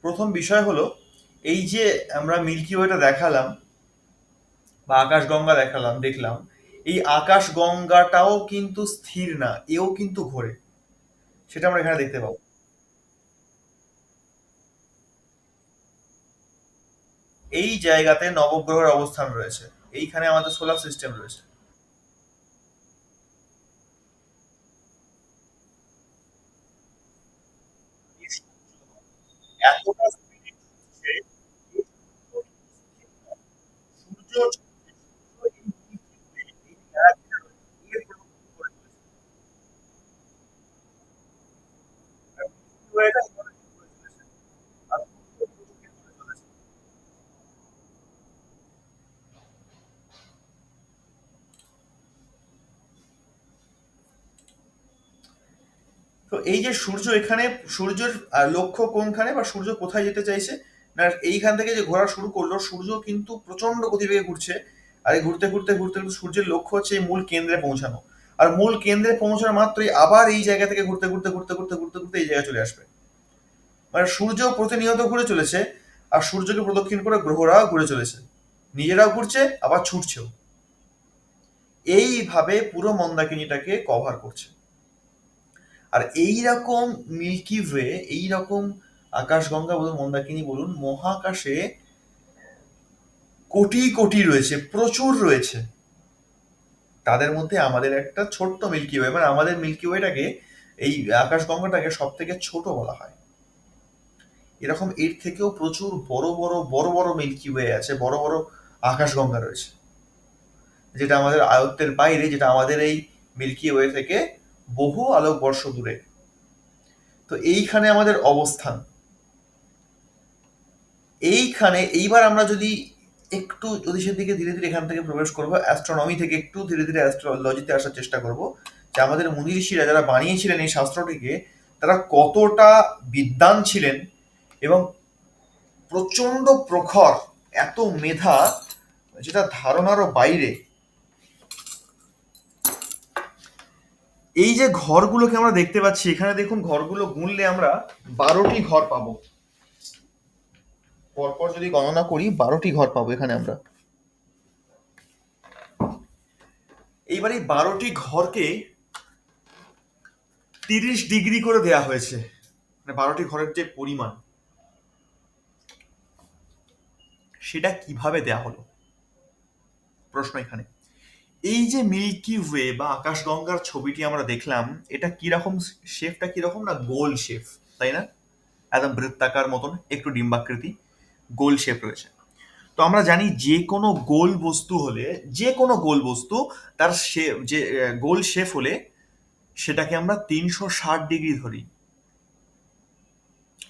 প্রথম বিষয় হলো, এই যে আমরা মিল্কি ওয়েটা দেখালাম বা আকাশগঙ্গা দেখলাম, এই আকাশগঙ্গাটাও কিন্তু স্থির না, এও কিন্তু ঘোরে। সেটা আমরা এখানে দেখতে পাবো। এই জায়গাতে নবগ্রহের অবস্থান রয়েছে, এইখানে আমাদের সোলার সিস্টেম রয়েছে। এতটা স্পিরিট হচ্ছে, সূর্য এই গ্যালাক্সিটা রয়েছে, এর প্রদক্ষিণ করে চলেছে। আর মিল্কি ওয়েটা এই প্রদক্ষিণ করে চলেছে। আর সূর্য প্রদক্ষিণ করে চলেছে। তো এই যে সূর্য এখানে, সূর্যের লক্ষ্য কোনখানে বা সূর্য কোথায় যেতে চাইছে, না এইখান থেকে যে ঘোরা শুরু করলো, সূর্য কিন্তু প্রচন্ড গতিবেগে ঘুরছে। আর এই ঘুরতে ঘুরতে ঘুরতে ঘুরতে সূর্যের লক্ষ্য হচ্ছে এই মূল কেন্দ্রে পৌঁছানো। আর মূল কেন্দ্রে পৌঁছানো মাত্রই আবার এই জায়গা থেকে ঘুরতে ঘুরতে ঘুরতে ঘুরতে ঘুরতে ঘুরতে এই জায়গায় চলে আসবে। মানে সূর্য প্রতিনিয়ত ঘুরে চলেছে, আর সূর্যকে প্রদক্ষিণ করে গ্রহরাও ঘুরে চলেছে, নিজেরাও ঘুরছে আবার ছুটছেও। এইভাবে পুরো মন্দাকিনীটাকে কভার করছে। আর এই রকম মিল্কি ওয়ে, এই রকম আকাশগঙ্গা বলুন, মন্দাকিনী বলুন, মহাকাশে কোটি কোটি রয়েছে, প্রচুর রয়েছে। তাদের মধ্যে আমাদের একটা ছোট্ট মিল্কি ওয়ে, মানে আমাদের মিল্কি ওয়েটাকে, এই আকাশগঙ্গাটাকে সব থেকে ছোট বলা হয়। এরকম এর থেকেও প্রচুর বড় বড় বড় বড় মিল্কি ওয়ে আছে, বড় বড় আকাশগঙ্গা রয়েছে, যেটা আমাদের আয়ত্তের বাইরে, যেটা আমাদের এই মিল্কি ওয়ে থেকে বহু আলোকবর্ষ দূরে। তো এইখানে আমাদের অবস্থান। এইখানে এইবার আমরা যদি একটু জ্যোতিষের দিকে ধীরে ধীরে এখান থেকে প্রবেশ করবো, অ্যাস্ট্রোনমি থেকে একটু ধীরে ধীরে অ্যাস্ট্রোলজিতে আসার চেষ্টা করব, যে আমাদের মুনি ঋষিরা যারা বানিয়েছিলেন এই শাস্ত্রটিকে, তারা কতটা বিদ্বান ছিলেন, এবং প্রচন্ড প্রখর, এত মেধা, যেটা ধারণারও বাইরে। এই যে ঘরগুলোকে আমরা দেখতে পাচ্ছি এখানে, দেখুন ঘরগুলো গুনলে আমরা 12টি ঘর পাবো। পরপর যদি গণনা করি 12টি ঘর পাবো এখানে আমরা। এইবার এই 12টি ঘরকে 30 ডিগ্রি করে দেয়া হয়েছে, মানে 12টি ঘরের যে পরিমাণ, সেটা কিভাবে দেয়া হলো, প্রশ্ন এখানে। এই যে মিল্কি ওয়ে বা আকাশগঙ্গার ছবিটি আমরা দেখলাম, এটা কিরকম, শেপটা কিরকম না, গোল শেপ, তাই না? একদম বৃত্তাকার মতন, একটু ডিম্বাকৃতি, গোল শেপ রয়েছে। তো আমরা জানি যে কোনো গোল বস্তু হলে, যে কোনো গোল বস্তু তার যে গোল শেপ হলে সেটাকে আমরা 360 ডিগ্রি ধরি,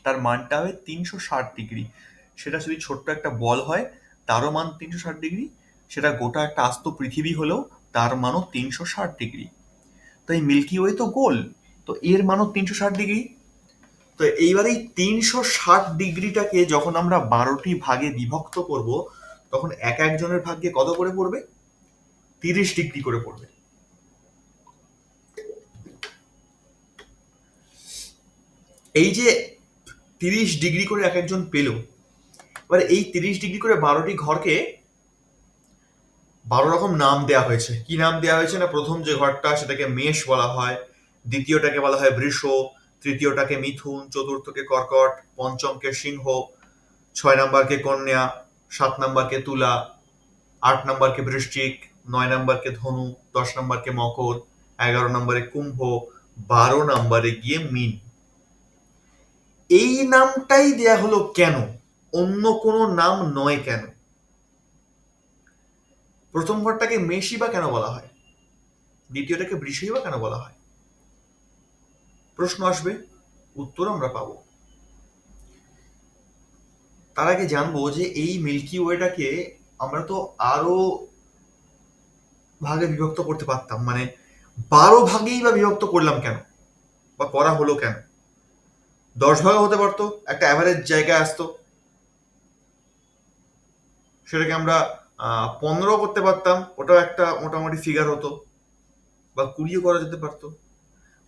তার মানটা হবে 360 ডিগ্রি। সেটা যদি ছোট্ট একটা বল হয় তারও মান 360 ডিগ্রি, সেটা গোটা একটা আস্ত পৃথিবী হলেও তার মানও 360 ডিগ্রি। তো এই মিল্কি ওয়ে তো গোল, তো এর মানও 360 ডিগ্রি। তো এইবার এই 360 ডিগ্রিটাকে যখন আমরা 12টি ভাগে বিভক্ত করব, তখন এক একজনের ভাগ্যে কত করে পড়বে? 30 ডিগ্রি করে পড়বে। এই যে 30 ডিগ্রি করে এক একজন পেল, এবার এই 30 ডিগ্রি করে 12টি ঘরকে 12 রকম নাম দেওয়া হয়েছে। কি নাম দেওয়া হয়েছে না, প্রথম যে ঘরটা সেটাকে মেষ বলা হয়, দ্বিতীয়টাকে বলা হয় বৃষ, তৃতীয়টাকে মিথুন, চতুর্থকে কর্কট, পঞ্চমকে সিংহ, 6 নম্বরকে কন্যা, 7 নম্বরকে তুলা, 8 নম্বরকে বৃশ্চিক, 9 নম্বরকে ধনু, 10 নম্বরকে মকর, 11 নম্বরে কুম্ভ, 12 নম্বরে গিয়ে মীন। এই নামটাই দেয়া হলো কেন, অন্য কোনো নাম নয় কেন? প্রথম ঘরটাকে মেষই বা কেন বলা হয়, দ্বিতীয়টাকে বৃষই বা কেন বলা হয়? প্রশ্ন আসবে, উত্তর আমরা পাবো। তার আগে জানবো যে এই মিল্কি ওয়েটাকে আমরা তো আরো ভাগে বিভক্ত করতে পারতাম, মানে 12 ভাগেই বা বিভক্ত করলাম কেন, বা করা হলো কেন? 10 ভাগে হতে পারতো, একটা অ্যাভারেজ জায়গায় আসতো, সেটাকে আমরা 15 করতে পারতাম, ওটাও একটা মোটামুটি ফিগার হতো, বা 20ও করা যেতে পারতো।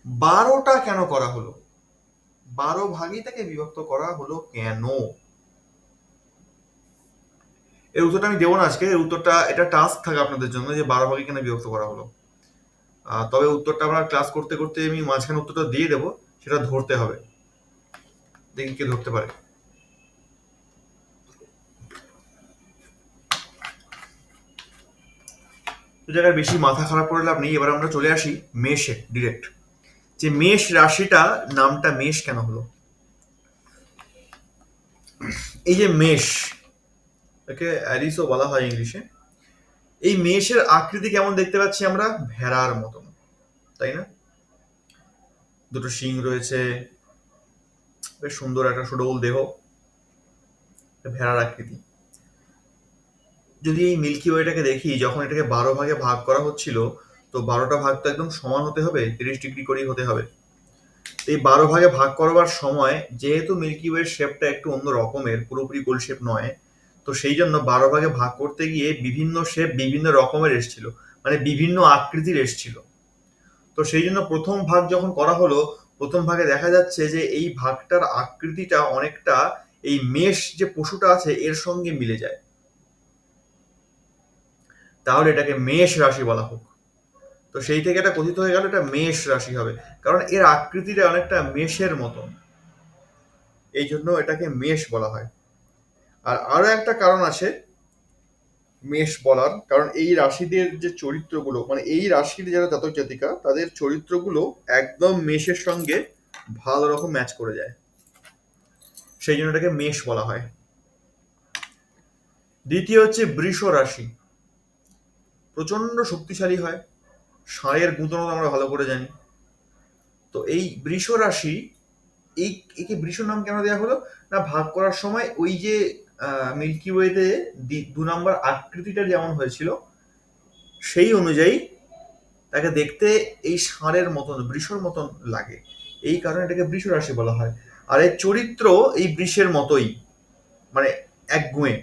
12টা কেন করা হলো, 12 ভাগেই তাকে বিভক্ত করা হলো কেন? এর উত্তরটা আমি দেবো না আজকে, এর উত্তরটা, এটা টাস্ক থাকে আপনাদের জন্য যে 12 ভাগে কেন বিভক্ত করা হলো। তবে উত্তরটা আমরা ক্লাস করতে করতে আমি মাঝখানে উত্তরটা দিয়ে দেবো, সেটা ধরতে হবে, দেখি কে ধরতে পারে। তো জায়গায় বেশি মাথা খারাপ করে লাভ নেই, এবার আমরা চলে আসি মেষে ডিরেক্ট। যে মেষ রাশিটা, নামটা মেষ কেন হলো? এই যে মেষ, একে অ্যারিসও বলা হয় ইংলিশে। এই মেষের আকৃতি কেমন দেখতে পাচ্ছি আমরা? ভেড়ার মতন, তাই না? দুটো শিং রয়েছে, বেশ সুন্দর একটা সুডৌল দেহ, ভেড়ার আকৃতি। যদি এই মিল্কি ওয়েটাকে দেখি, যখন এটাকে 12 ভাগে ভাগ করা হচ্ছিল, তো 12টা ভাগ তো একদম সমান হতে হবে, 30 ডিগ্রি করেই হতে হবে। এই 12 ভাগে ভাগ করবার সময় যেহেতু মিল্কি ওয়ের শেপটা একটু অন্য রকমের, পুরোপুরি গোল শেপ নয়, তো সেই জন্য 12 ভাগে ভাগ করতে গিয়ে বিভিন্ন শেপ বিভিন্ন রকমের এসছিল, মানে বিভিন্ন আকৃতির এসছিল। তো সেই জন্য প্রথম ভাগ যখন করা হলো, প্রথম ভাগে দেখা যাচ্ছে যে এই ভাগটার আকৃতিটা অনেকটা এই মেষ যে পশুটা আছে এর সঙ্গে মিলে যায়, তাহলে এটাকে মেষ রাশি বলা হোক। তো সেই থেকে এটা কথিত হয়ে গেল এটা মেষ রাশি হবে, কারণ এর আকৃতিটা অনেকটা মেষের মতন, এই জন্য এটাকে মেষ বলা হয়। আর আরো একটা কারণ আছে মেষ বলার, কারণ এই রাশিদের যে চরিত্রগুলো, মানে এই রাশির যারা জাতক জাতিকা, তাদের চরিত্রগুলো একদম মেষের সঙ্গে ভালো রকম ম্যাচ করে যায়, সেই জন্য এটাকে মেষ বলা হয়। দ্বিতীয় হচ্ছে বৃষ রাশি, প্রচন্ড শক্তিশালী হয়, ষাঁড়ের গুঁতনো আমরা ভালো করে জানি। তো এই বৃষ রাশি, এই একে বৃষ নাম কেন দেওয়া হলো না, ভাগ করার সময় ওই যে মিল্কি ওয়েতে 2 নম্বর আকৃতিটা যেমন হয়েছিল, সেই অনুযায়ী তাকে দেখতে এই ষাঁড়ের মতন, বৃষর মতন লাগে, এই কারণে এটাকে বৃষ রাশি বলা হয়। আর এর চরিত্র এই বৃষের মতোই, মানে এক গুঁয়ে,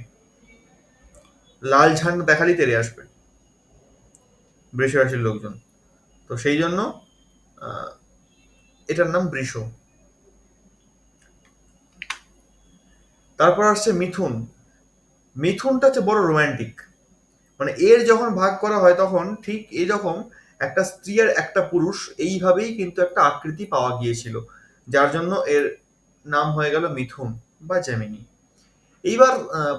লাল ঝান্ডা দেখালেই তেড়ে আসবে বৃষ রাশির লোকজন। তো সেই জন্য আহ, এটার নাম বৃষ। তারপর আসছে মিথুন। মিথুনটা হচ্ছে বড় রোমান্টিক, মানে এর যখন ভাগ করা হয় তখন ঠিক এইরকম একটা স্ত্রী আর একটা পুরুষ, এইভাবেই কিন্তু একটা আকৃতি পাওয়া গিয়েছিল, যার জন্য এর নাম হয়ে গেল মিথুন বা জেমিনি। এইবার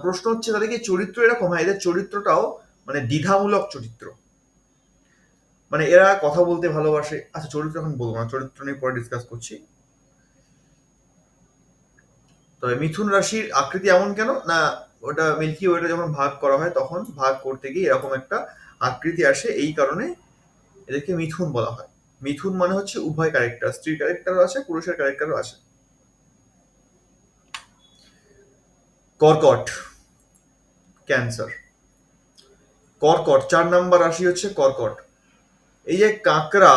প্রশ্ন হচ্ছে, তাদের কি চরিত্র এরকম? হয়, এদের চরিত্রটাও মানে দ্বিধামূলক চরিত্র, মানে এরা কথা বলতে ভালোবাসে। আচ্ছা, চরিত্র এখন বলবো না, চরিত্র নিয়ে পরে ডিসকাস করছি। তবে মিথুন রাশির আকৃতি এমন কেন না, ওটা মিল্কি ওয়েটা যখন ভাগ করা হয় তখন ভাগ করতে গিয়ে এরকম একটা আকৃতি আসে, এই কারণে এদেরকে মিথুন বলা হয়। মিথুন মানে হচ্ছে উভয় ক্যারেক্টার, স্ত্রীর ক্যারেক্টারও আছে, পুরুষের ক্যারেক্টারও আছে। কর্কট, ক্যান্সার। কর্কট 4 নাম্বার রাশি হচ্ছে কর্কট। এই যে কাঁকড়া,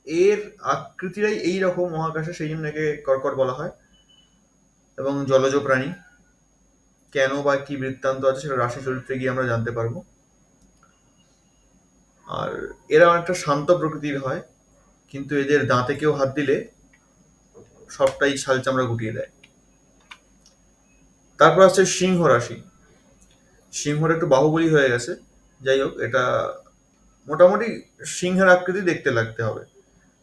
এর আকৃতিটাই এইরকম মহাকাশে, সেই জন্য একে কর্কট বলা হয়। এবং জলজ প্রাণী, কেন বা কি বৃত্তান্ত আছে সেটা রাশি চরিত্রে গিয়ে আমরা জানতে পারবো। আর এরা অনেকটা শান্ত প্রকৃতির হয়, কিন্তু এদের দাঁতে কেউ হাত দিলে সবটাই ছাল চামড়া গুটিয়ে দেয়। তারপর আছে সিংহ রাশি। সিংহটা একটু বাহুবলী হয়ে গেছে, যাই হোক, এটা মোটামুটি সিংহের আকৃতি দেখতে লাগতে হবে,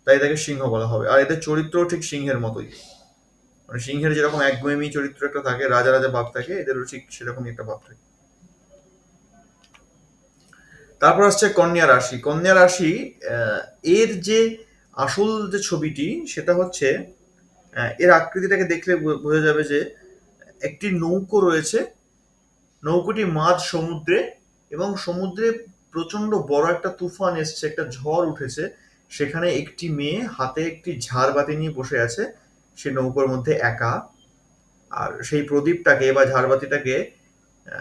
তাই এটাকে সিংহ বলা হবে। আর এদের চরিত্রও ঠিক সিংহের মতোই, মানে সিংহের যেরকম একগুঁয়েমি চরিত্র একটা থাকে, রাজা রাজা ভাব থাকে, এদেরও ঠিক সেরকমই একটা ভাব থাকে। তারপর আসছে কন্যা রাশি। কন্যা রাশি, আহ, এর যে আসল যে ছবিটি সেটা হচ্ছে, এর আকৃতিটাকে দেখলে বোঝা যাবে যে একটি নৌকো রয়েছে, নৌকোটি মাঝ সমুদ্রে, এবং সমুদ্রে প্রচন্ড বড় একটা তুফান এসছে, একটা ঝড় উঠেছে, সেখানে একটি মেয়ে হাতে একটি ঝাড়বাতি নিয়ে বসে আছে, সে নৌকোর মধ্যে একা। আর সেই প্রদীপটাকে বা ঝাড়বাতিটাকে,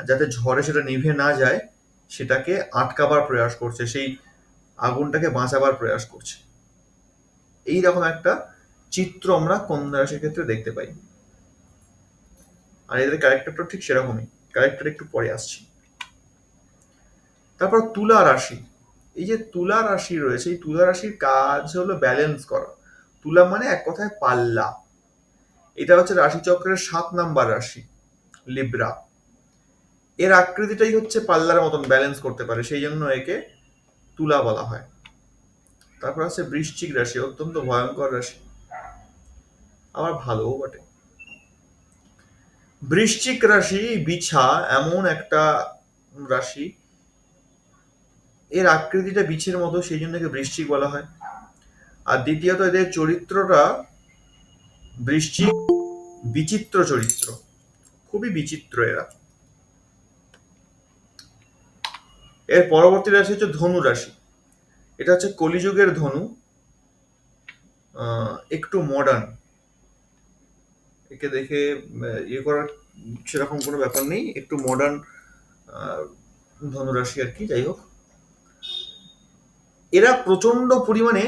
যাতে ঝড়ে সেটা নিভে না যায়, সেটাকে আটকাবার প্রয়াস করছে, সেই আগুনটাকে বাঁচাবার প্রয়াস করছে। এইরকম একটা চিত্র আমরা কন্যা রাশির ক্ষেত্রে দেখতে পাই। আর এদের ক্যারেক্টারটা ঠিক সেরকমই, ক্যারেক্টার একটু পরে আসছি। তারপর তুলা রাশি। এই যে তুলা রাশি রয়েছে, এই তুলা রাশির কাজ হলো ব্যালেন্স করা। তুলা মানে এক কথায় পাল্লা। এটা হচ্ছে রাশিচক্রের 7 নাম্বার রাশি, লিব্রা। এর আকৃতিটাই হচ্ছে পাল্লার মতন, ব্যালেন্স করতে পারে, সেই জন্য একে তুলা বলা হয়। তারপর আছে বৃশ্চিক রাশি, অত্যন্ত ভয়ঙ্কর রাশি, আবার ভালোও বটে। বৃশ্চিক রাশি বিছা এমন একটা রাশি, এর আকৃতিটা বিছের মতো, সেই জন্য একে বৃশ্চিক বলা হয়। আর দ্বিতীয়ত এদের চরিত্রটা, বৃশ্চিক বিচিত্র চরিত্র, খুবই বিচিত্র এরা। এর পরবর্তী রাশি হচ্ছে ধনু রাশি। এটা হচ্ছে কলিযুগের ধনু, একটু মডার্ন। একে দেখে ইয়ে করার সেরকম কোনো ব্যাপার নেই, একটু মডার্ন ধনুরাশি আর কি। যাই হোক, এরা প্রচন্ড পরিমাণে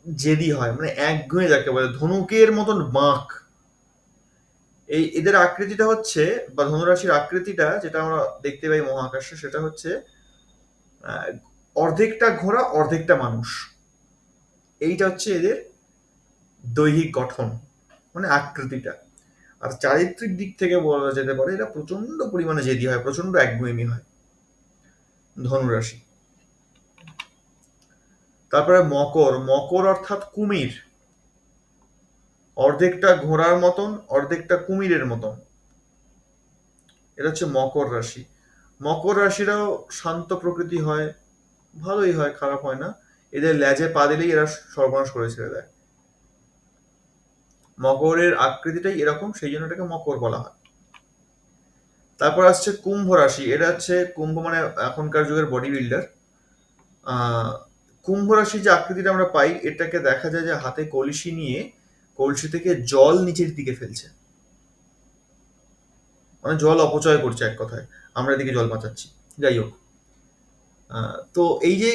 জেদি হয়, মানে একগুঁয়ে যাকে বলে, ধনুকের মতন বাঁক। এই এদের আকৃতিটা হচ্ছে, বা ধনুরাশির আকৃতিটা যেটা আমরা দেখতে পাই মহাকাশে, সেটা হচ্ছে আহ, অর্ধেকটা ঘোড়া অর্ধেকটা মানুষ। এইটা হচ্ছে এদের দৈহিক গঠন, মানে আকৃতিটা। আর চারিত্রিক দিক থেকে বলা যেতে পারে এরা প্রচন্ড পরিমাণে জেদি হয়, প্রচন্ড একগুঁয়েমি হয়, ধনুরাশি। তারপরে মকর। মকর অর্থাৎ কুমির, অর্ধেকটা ঘোড়ার মতন অর্ধেকটা কুমিরের মতন। এটা হচ্ছে মকর রাশি। মকর রাশিরাও শান্ত প্রকৃতি হয়, ভালোই হয়, খারাপ হয় না। এদের লেজে পা দিলেই এরা সর্বনাশ করে ছেড়ে দেয়। মকরের আকৃতিটাই এরকম, সেই জন্য এটাকে মকর বলা হয়। তারপর আসছে কুম্ভ রাশি। এটা হচ্ছে, কুম্ভ মানে এখনকার যুগের বডি বিল্ডার। কুম্ভ রাশির যে আকৃতিটা আমরা পাই, এটাকে দেখা যায় যে হাতে কলসি নিয়ে কলসি থেকে জল নিচের দিকে ফেলছে, মানে জল অপচয় করছে এক কথায়, আমরা এদিকে জল বাঁচাচ্ছি। যাই হোক, তো এই যে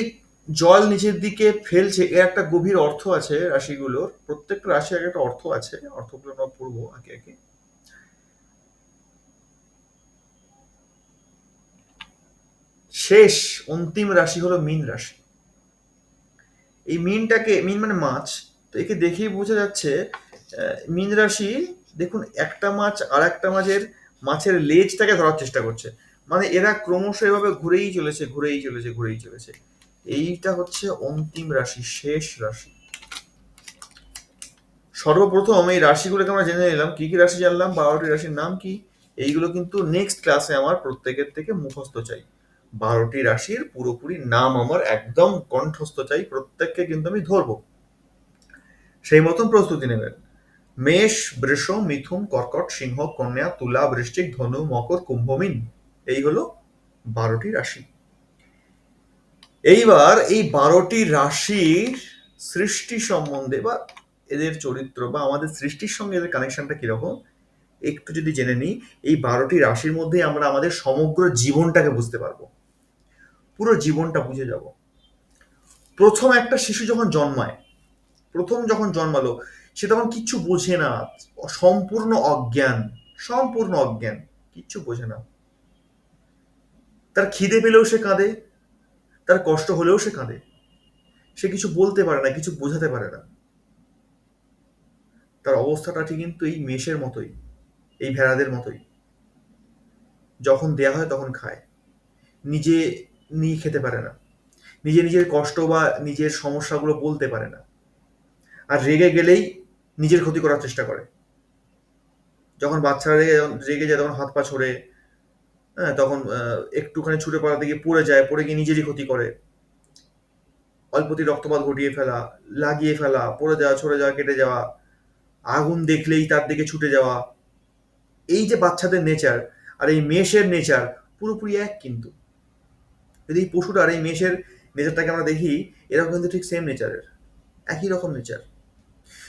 জল নিচের দিকে ফেলছে, এর একটা গভীর অর্থ আছে রাশিগুলোর, প্রত্যেকটা রাশি এক একটা অর্থ আছে, অর্থগুলো আমরা পড়বো একে একে। শেষ অন্তিম রাশি হলো মীন রাশি। এই মীনটাকে, মীন মানে মাছ, তো একে দেখেই বোঝা যাচ্ছে মীন রাশি। দেখুন, একটা মাছ আর একটা মাছের লেজটাকে ধরার চেষ্টা করছে, মানে এরা ক্রমশ এভাবে ঘুরেই চলেছে, ঘুরেই চলেছে, ঘুরেই চলেছে। এইটা হচ্ছে অন্তিম রাশি, শেষ রাশি। সর্বপ্রথম এই রাশিগুলোকে আমরা জেনে নিলাম, কি কি রাশি জানলাম, 12টি রাশির নাম কি, এইগুলো কিন্তু নেক্সট ক্লাসে আমার প্রত্যেকের থেকে মুখস্থ চাই। 12টি রাশির পুরোপুরি নাম আমার একদম কণ্ঠস্থ চাই, প্রত্যেককে কিন্তু আমি ধরবো, সেই মতন প্রস্তুতি নেবেন। মেষ, বৃষ, মিথুন, কর্কট, সিংহ, কন্যা, তুলা, বৃশ্চিক, ধনু, মকর, কুম্ভ, মীন। এই হলো 12টি রাশি। এইবার এই 12টি রাশির সৃষ্টি সম্বন্ধে বা এদের চরিত্র বা আমাদের সৃষ্টির সঙ্গে এদের কানেকশনটা কিরকম একটু যদি জেনে নিই, এই 12টি রাশির মধ্যেই আমরা আমাদের সমগ্র জীবনটাকে বুঝতে পারবো, পুরো জীবনটা বুঝে যাব। প্রথম একটা শিশু যখন জন্মায়, প্রথম যখন জন্মালো, সে তখন কিচ্ছু বোঝে না, সম্পূর্ণ অজ্ঞান, সম্পূর্ণ অজ্ঞান, কিচ্ছু বোঝে না। তার খিদে পেলেও সে কাঁদে, তার কষ্ট হলেও সে কাঁদে, সে কিছু বলতে পারে না, কিছু বোঝাতে পারে না। তার অবস্থাটা ঠিক কিন্তু এই মেষের মতোই, এই ভেড়াদের মতোই। যখন দেয়া হয় তখন খায়, নিজে নিয়ে খেতে পারে না, নিজের কষ্ট বা নিজের সমস্যাগুলো বলতে পারে না, আর রেগে গেলেই নিজের ক্ষতি করার চেষ্টা করে। যখন বাচ্চারা রেগে রেগে যায় তখন হাত পা ছড়ে, হ্যাঁ, তখন একটুখানি ছুটে পালাতে গিয়ে পড়ে যায়, পড়ে গিয়ে নিজেরই ক্ষতি করে, অল্পতি রক্তপাত ঘটিয়ে ফেলা, লাগিয়ে ফেলা, পড়ে যাওয়া, ছড়ে যাওয়া, কেটে যাওয়া, আগুন দেখলেই তার দিকে ছুটে যাওয়া। এই যে বাচ্চাদের নেচার আর এই মেষের নেচার পুরোপুরি এক কিন্তু। যদি এই পশুটার এই মেষের নেচারটাকে আমরা দেখি, এরকম কিন্তু ঠিক সেম নেচারের, একই রকম নেচার।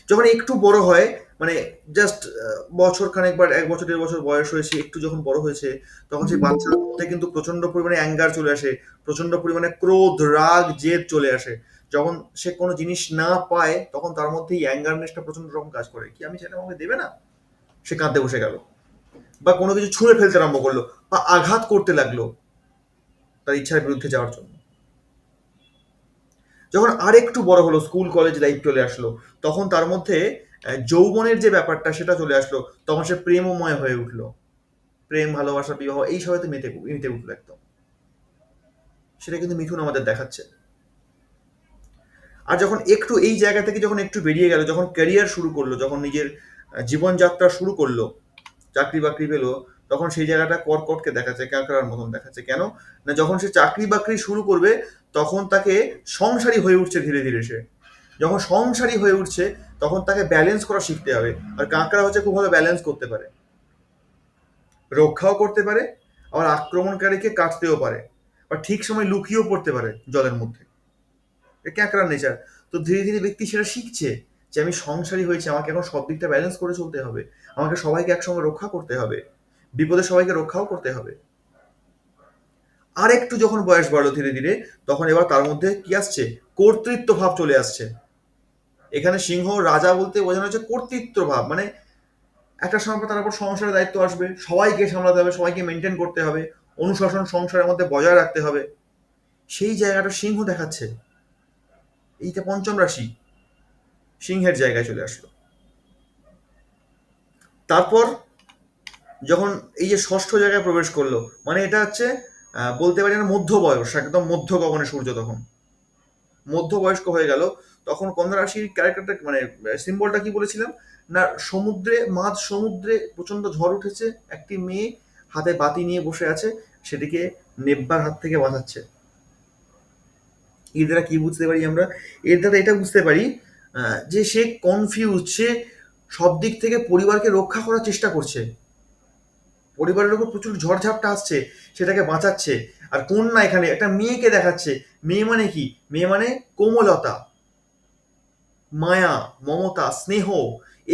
যখন একটু বড় হয়, মানে জাস্ট বছর খানেক বা 1 বছর 1.5 বছর বয়স হয়েছে, একটু যখন বড় হয়েছে, তখন সেই বাচ্চার মধ্যে কিন্তু প্রচন্ড পরিমাণে অ্যাঙ্গার চলে আসে, প্রচন্ড পরিমাণে ক্রোধ, রাগ, জেদ চলে আসে। যখন সে কোনো জিনিস না পায় তখন তার মধ্যে এই অ্যাঙ্গারনেসটা প্রচন্ড রকম কাজ করে, কি আমি সেটা আমাকে দেবে না, সে কাঁদতে বসে গেল, বা কোনো কিছু ছুঁড়ে ফেলতে আরম্ভ করলো বা আঘাত করতে লাগলো তার ইচ্ছার বিরুদ্ধে যাওয়ার জন্য। যখন আরেকটু বড় হলো, স্কুল কলেজ লাইফ চলে আসলো, তখন তার মধ্যে যৌবনের যে ব্যাপারটা সেটা চলে আসলো, তখন সে প্রেমময় হয়ে উঠলো, প্রেম, ভালোবাসা, বিবাহ এই সবাইতে মেতে মেতে উঠলো একদম। সেটা কিন্তু মিথুন আমাদের দেখাচ্ছে। আর যখন একটু এই জায়গা থেকে যখন একটু বেরিয়ে গেল, যখন ক্যারিয়ার শুরু করলো, যখন নিজের জীবনযাত্রা শুরু করলো, চাকরি বাকরি পেলো, তখন সেই জায়গাটা কর্কটকে দেখাচ্ছে, ক্যাঁকড়ার মতন দেখাচ্ছে। কেন না, যখন সে চাকরি বাকরি শুরু করবে তখন তাকে সংসারী হয়ে উঠছে ধীরে ধীরে। সে যখন সংসারী হয়ে উঠছে তখন তাকে ব্যালেন্স করা শিখতে হবে। আর কাঁকড়া হচ্ছে খুব ভালো ব্যালেন্স করতে পারে, রক্ষাও করতে পারে, আবার আক্রমণকারীকে কাটতেও পারে, বা ঠিক সময় লুকিয়েও পড়তে পারে জলের মধ্যে। এটা ক্যাঁকড়ার নেচার। তো ধীরে ধীরে ব্যক্তি সেটা শিখছে যে আমি সংসারী হয়েছি, আমাকে এখন সব দিকটা ব্যালেন্স করে চলতে হবে, আমাকে সবাইকে একসঙ্গে রক্ষা করতে হবে, বিপদে সবাইকে রক্ষাও করতে হবে। আর একটু যখন বয়স বাড়লো ধীরে ধীরে, তখন এবার তার মধ্যে কি আসছে, কর্তৃত্ব ভাব চলে আসছে। এখানে সিংহ রাজা বলতে বোঝানো হচ্ছে কর্তৃত্ব ভাব, মানে একটা সময় পর তার উপর সংসারের দায়িত্ব আসবে, সবাইকে সামলাতে হবে, সবাইকে মেনটেন করতে হবে, অনুশাসন সংসারের মধ্যে বজায় রাখতে হবে। সেই জায়গাটা সিংহ দেখাচ্ছে। এইটা পঞ্চম রাশি সিংহের জায়গায় চলে আসলো। তারপর যখন এই যে ষষ্ঠ জায়গায় প্রবেশ করলো, মানে এটা হচ্ছে বলতে পারি না মধ্য বয়স, একদম মধ্য গগনে সূর্য তখন মধ্যবয়স্ক হয়ে গেল। তখন কন্যা রাশির ক্যারেক্টারটা মানে সিম্বলটা কি বলেছিলাম না, সমুদ্রে, মাঝ সমুদ্রে প্রচন্ড ঝড় উঠেছে, একটি মেয়ে হাতে বাতি নিয়ে বসে আছে, সেটিকে নেব্বার হাত থেকে বাঁচাচ্ছে। এর দ্বারা কি বুঝতে পারি আমরা, এর দ্বারা এটা বুঝতে পারি যে সে কনফিউজ, সে সব দিক থেকে পরিবারকে রক্ষা করার চেষ্টা করছে, পরিবারের উপর প্রচুর ঝড়ঝাপটা আসছে, সেটাকে বাঁচাচ্ছে। আর কন্যা এখানে একটা মেয়েকে দেখাচ্ছে। মেয়ে মানে কি, মেয়ে মানে কোমলতা, মায়া, মমতা, স্নেহ,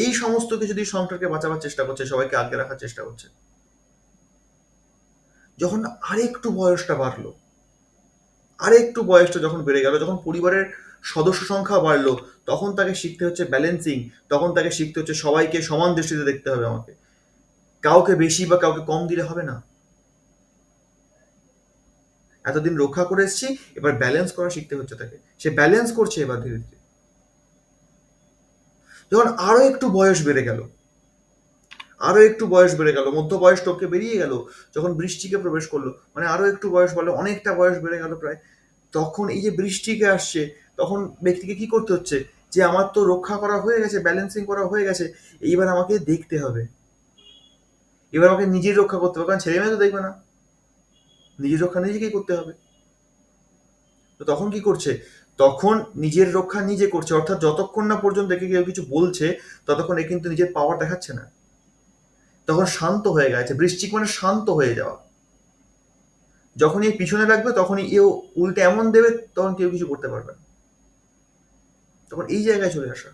এই সমস্ত কিছু দিয়ে সংসারকে বাঁচাবার চেষ্টা করছে, সবাইকে আগলে রাখার চেষ্টা করছে। যখন আরেকটু বয়সটা বাড়লো, আরেকটু বয়সটা যখন বেড়ে গেল, যখন পরিবারের সদস্য সংখ্যা বাড়লো, তখন তাকে শিখতে হচ্ছে ব্যালেন্সিং, তখন তাকে শিখতে হচ্ছে সবাইকে সমান দৃষ্টিতে দেখতে হবে আমাকে, কাউকে বেশি বা কাউকে কম দিলে হবে না। এতদিন রক্ষা করে এসেছি, এবার ব্যালেন্স করা শিখতে হচ্ছে তাকে, সে ব্যালেন্স করছে এবার ধীরে ধীরে। যখন আরো একটু বয়স বেড়ে গেল, আরো একটু বয়স বেড়ে গেল, মধ্য বয়স টোপকে বেরিয়ে গেল, যখন বৃষ্টিকে প্রবেশ করলো, মানে আরো একটু বয়স বাড়লো, অনেকটা বয়স বেড়ে গেল প্রায়, তখন এই যে বৃষ্টিকে আসছে, তখন ব্যক্তিকে কি করতে হচ্ছে, যে আমার তো রক্ষা করা হয়ে গেছে, ব্যালেন্সিং করা হয়ে গেছে, এইবার আমাকে দেখতে হবে, এবার আমাকে নিজের রক্ষা করতে হবে, কারণ ছেলে মেয়ে তো দেখবে না, নিজের রক্ষা নিজেকেই করতে হবে। তো তখন কি করছে, তখন নিজের রক্ষা নিজে করছে, অর্থাৎ যতক্ষণ না পর্যন্ত একে কেউ কিছু বলছে ততক্ষণ এ কিন্তু নিজের পাওয়ার দেখাচ্ছে না, তখন শান্ত হয়ে গেছে। বৃশ্চিক মানে শান্ত হয়ে যাওয়া। যখনই এ পিছনে লাগবে তখনই এও উল্টে এমন দেবে, তখন কেউ কিছু করতে পারবে না। তখন এই জায়গায় চলে আসা।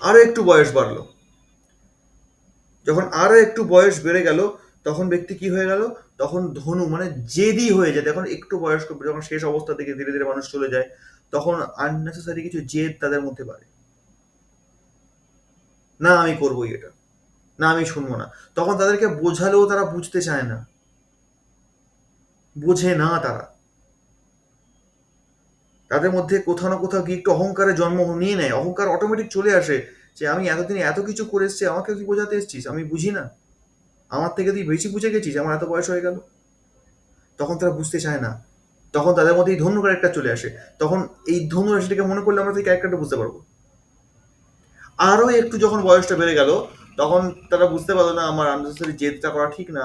আরো একটু বয়স বাড়লো, যখন আরো একটু বয়স বেড়ে গেল তখন ব্যক্তি কি হয়ে গেল, তখন ধনু মানে জেদি হয়ে যায়। এখন একটু বয়স্ক যখন শেষ অবস্থা থেকে ধীরে ধীরে মানুষ চলে যায়, তখন আননেসেসারি কিছু জেদ তাদের মধ্যে বাড়ে। না আমি করবোই এটা, না আমি শুনবো না। তখন তাদেরকে বোঝালেও তারা বুঝতে চায় না, বোঝে না তারা। তাদের মধ্যে কোথাও না কোথাও গিয়ে একটু অহংকারের জন্ম নিয়ে নেয়, অহংকার অটোমেটিক চলে আসে যে আমি এতদিন এত কিছু করে এসছি, আমাকে তুই বোঝাতে এসছিস, আমি বুঝি না, আমার থেকে তুই বেশি বুঝে গেছিস, আমার এত বয়স হয়ে গেল। তখন তারা বুঝতে চায় না, তখন তাদের মধ্যে এই ধনু ক্যারেক্টার চলে আসে। তখন এই ধনু রাশিটাকে মনে করলে আমরা সেই ক্যারেক্টারটা বুঝতে পারবো। আরো একটু যখন বয়সটা বেড়ে গেল তখন তারা বুঝতে পারলো না আমার আননেসেসারি জেদটা করা ঠিক না,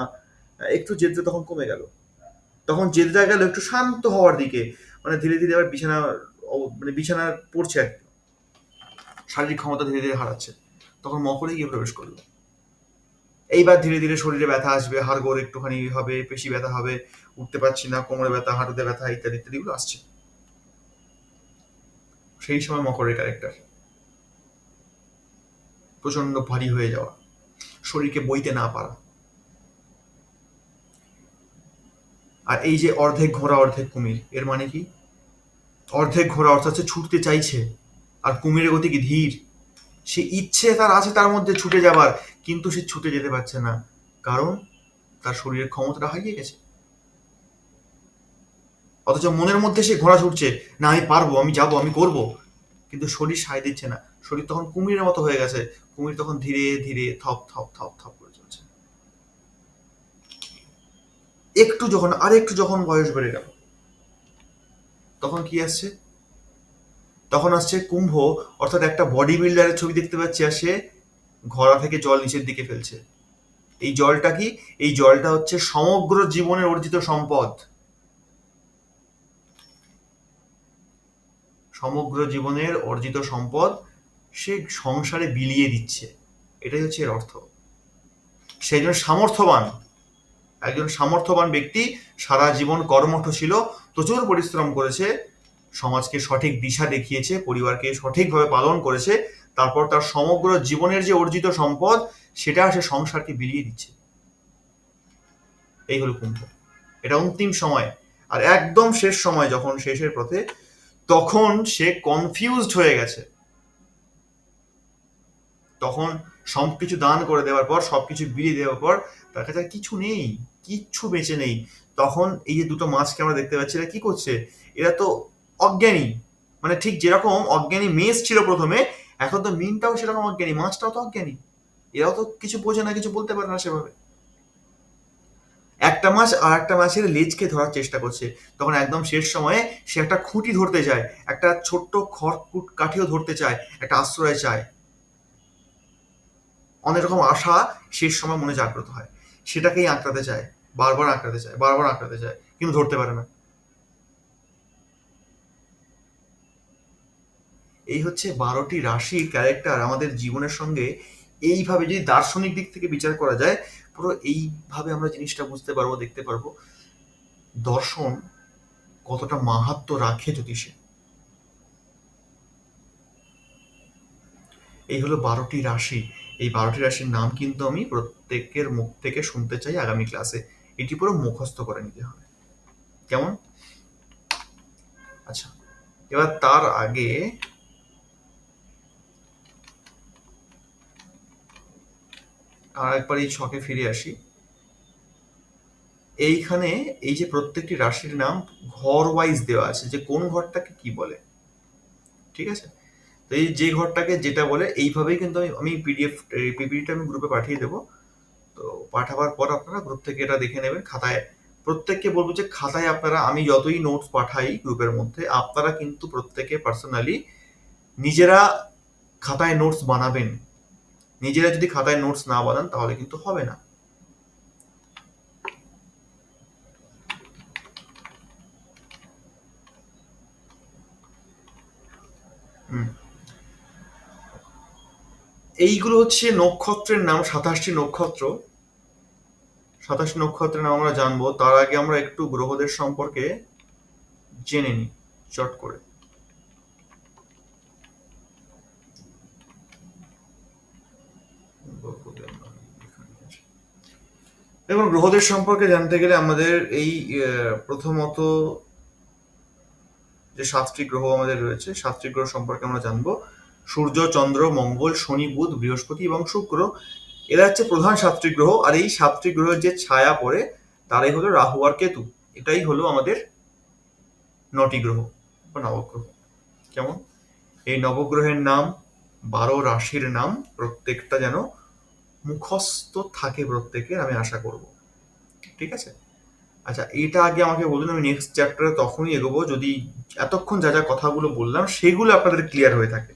একটু জেদটা তখন কমে গেল, তখন জেদটা গেল একটু শান্ত হওয়ার দিকে। মানে ধীরে ধীরে আবার মানে বিছানা পড়ছে আর কি, শারীরিক ক্ষমতা ধীরে ধীরে হারাচ্ছে। তখন মকরে গিয়ে প্রবেশ করলো। এইবার ধীরে ধীরে শরীরে ব্যথা আসবে, হাড়গোড় একটুখানি হবে, পেশি ব্যথা হবে, উঠতে পারছি না, কোমরে ব্যথা, হাঁটুতে ব্যথা, ইত্যাদি ইত্যাদি গুলো আসছে। সেই সময় মকরের ক্যারেক্টার প্রচন্ড ভারী হয়ে যাওয়া, শরীরকে বইতে না পারা। আর এই যে অর্ধেক ঘোড়া অর্ধেক কুমির, এর মানে কি? অর্ধেক ঘোড়া অর্থাৎ সে ছুটতে চাইছে, আর কুমিরের গতি কি ধীর। সে ইচ্ছে তার আছে তার মধ্যে ছুটে যাবার, কিন্তু সে ছুটে যেতে পারছে না, কারণ তার শরীরের ক্ষমতাটা হারিয়ে গেছে। অথচ মনের মধ্যে সে ঘোড়া ছুটছে, না আমি পারবো, আমি যাবো, আমি করব, কিন্তু শরীর সায় দিচ্ছে না। শরীর তখন কুমিরের মতো হয়ে গেছে, কুমির তখন ধীরে ধীরে থপ থপ থপ থপ করে চলছে। একটু যখন বয়স বেড়ে গেল তখন কি আসছে, তখন আসছে কুম্ভ, অর্থাৎ একটা বডি বিল্ডারের ছবি দেখতে পাচ্ছি, আর সে ঘোড়া থেকে জল নিচের দিকে ফেলছে। এই জলটা কি? এই জলটা হচ্ছে সমগ্র জীবনের অর্জিত সম্পদ, সমগ্র জীবনের অর্জিত সম্পদ সে সংসারে বিলিয়ে দিচ্ছে, এটাই হচ্ছে এর অর্থ। সে একজন সামর্থ্যবান, একজন সামর্থ্যবান ব্যক্তি, সারা জীবন কর্মঠ ছিল, প্রচুর পরিশ্রম করেছে, সমাজকে সঠিক দিশা দেখিয়েছে, পরিবারকে সঠিকভাবে পালন করেছে, তারপর তার সমগ্র জীবনের যে অর্জিত সম্পদ সেটা সে সংসারকে বিলিয়ে দিচ্ছে। এই হলো কুম্ভ। এটা অন্তিম সময়। আর একদম শেষ সময় যখন শেষের পথে, তখন সে কনফিউজড হয়ে গেছে। তখন সবকিছু দান করে দেওয়ার পর, সবকিছু বিলিয়ে দেওয়ার পর তার কাছে আর কিছু নেই, কিচ্ছু বেঁচে নেই। তখন এই যে দুটো মাছকে আমরা দেখতে পাচ্ছি, এরা কি করছে? এরা তো অজ্ঞানী, মানে ঠিক যেরকম অজ্ঞানী মেষ ছিল প্রথমে, এখন তো মিনটাও সেরকম অজ্ঞানী, মাছটাও তো অজ্ঞানী। এরাও তো কিছু বোঝে না, কিছু বলতে পারে না সেভাবে। একটা মাছ আর একটা মাছের লেজকে ধরার চেষ্টা করছে। তখন একদম শেষ সময়ে সে একটা খুঁটি ধরতে চায়, একটা ছোট্ট খড়কুট কাঠিও ধরতে চায়, একটা আশ্রয় চায়। অনেক রকম আশা শেষ সময় মনে জাগ্রত হয়, সেটাকেই আঁকড়াতে চায়, বারবার আঁকড়াতে চায়, বারবার আঁকড়াতে চায়, কিন্তু ধরতে পারে না। এই হচ্ছে 12টি রাশির ক্যারেক্টার আমাদের জীবনের সঙ্গে। এইভাবে যদি দার্শনিক দিক থেকে বিচার করা যায়, পুরো এইভাবে আমরা জিনিসটা বুঝতে পারবো, দেখতে পারবো দর্শন কতটা মাহাত্ম্য রাখে জ্যোতিষে। এই হলো 12টি রাশি। এই 12টি রাশির নাম কিন্তু আমি প্রত্যেকের মুখ থেকে শুনতে চাই আগামী ক্লাসে। এটি পুরো মুখস্থ করে নিতে হবে, কেমন? আচ্ছা, এবার তার আগে আর একবার এই ছকে ফিরে আসি। এইখানে এই যে প্রত্যেকটি রাশির নাম ঘর ওয়াইজ দেওয়া আছে, যে কোন ঘরটাকে কি বলে, ঠিক আছে? তো এই যে ঘরটাকে যেটা বলে এইভাবেই কিন্তু আমি পিডিএফ পিপিটিটা আমি গ্রুপে পাঠিয়ে দেবো। তো পাঠাবার পর আপনারা গ্রুপ থেকে এটা দেখে নেবেন খাতায়। প্রত্যেককে বলবো যে খাতায় আপনারা, আমি যতই নোটস পাঠাই গ্রুপের মধ্যে, আপনারা কিন্তু প্রত্যেকে পার্সোনালি নিজেরা খাতায় নোটস বানাবেন। নিজেরা যদি খাতায় নোটস না বানান তাহলে কিন্তু হবে না। এইগুলো হচ্ছে নক্ষত্রের নাম, 27টি নক্ষত্র। 27 নক্ষত্রের নাম আমরা জানবো, তার আগে আমরা একটু গ্রহদের সম্পর্কে জেনে নিই চট করে। দেখুন, গ্রহদের সম্পর্কে জানতে গেলে আমাদের এই প্রথমত যে 7টি গ্রহ আমাদের রয়েছে, 7টি গ্রহ সম্পর্কে আমরা জানবো। সূর্য, চন্দ্র, মঙ্গল, শনি, বুধ, বৃহস্পতি এবং শুক্র, এরা হচ্ছে প্রধান 7টি গ্রহ। আর এই 7টি গ্রহের যে ছায়া পড়ে তারাই হলো রাহু আর কেতু। এটাই হলো আমাদের 9টি গ্রহ বা নবগ্রহ। কেমন? এই নবগ্রহের নাম, 12 রাশির নাম, প্রত্যেকটা যেন মুখস্থ থাকে প্রত্যেকের, আমি আশা করব। ঠিক আছে? আচ্ছা, এটা আগে আমাকে বলুন, আমি নেক্সট চ্যাপ্টারে তখনই এগোবো যদি এতক্ষণ যা যা কথাগুলো বললাম সেগুলো আপনাদের ক্লিয়ার হয়ে থাকে।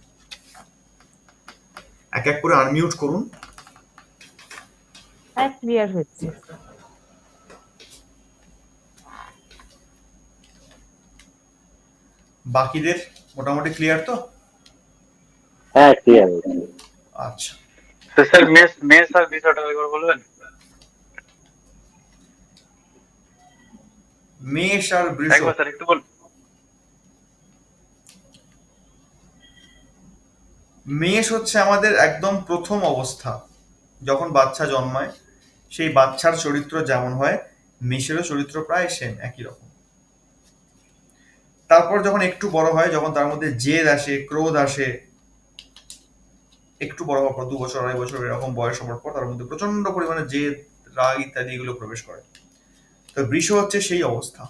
এক এক করে আনমিউট করুন। হ্যাঁ, ক্লিয়ার হচ্ছে। বাকিদের মোটামুটি ক্লিয়ার তো? হ্যাঁ, ক্লিয়ার হয়েছে। আচ্ছা, তো স্যার মেষ আর বিষয়টা একবার বলবেন? মেষ আর বৃষ। একবার স্যার একটু বলুন। মেষ হচ্ছে আমাদের একদম প্রথম অবস্থা, যখন বাচ্চা জন্মায় সেই বাচ্চার চরিত্র যেমন হয়, মেষেরও চরিত্র প্রায় সেম, একই রকম। তারপর যখন একটু বড় হয়, যখন তার মধ্যে জেদ আসে, ক্রোধ আসে, একটু বড় হওয়ার পর 2 বছর 2.5 বছর এরকম বয়স হওয়ার পর তার মধ্যে প্রচন্ড পরিমাণে জেদ, রাগ ইত্যাদি এগুলো প্রবেশ করে। তো বৃষ হচ্ছে সেই অবস্থা।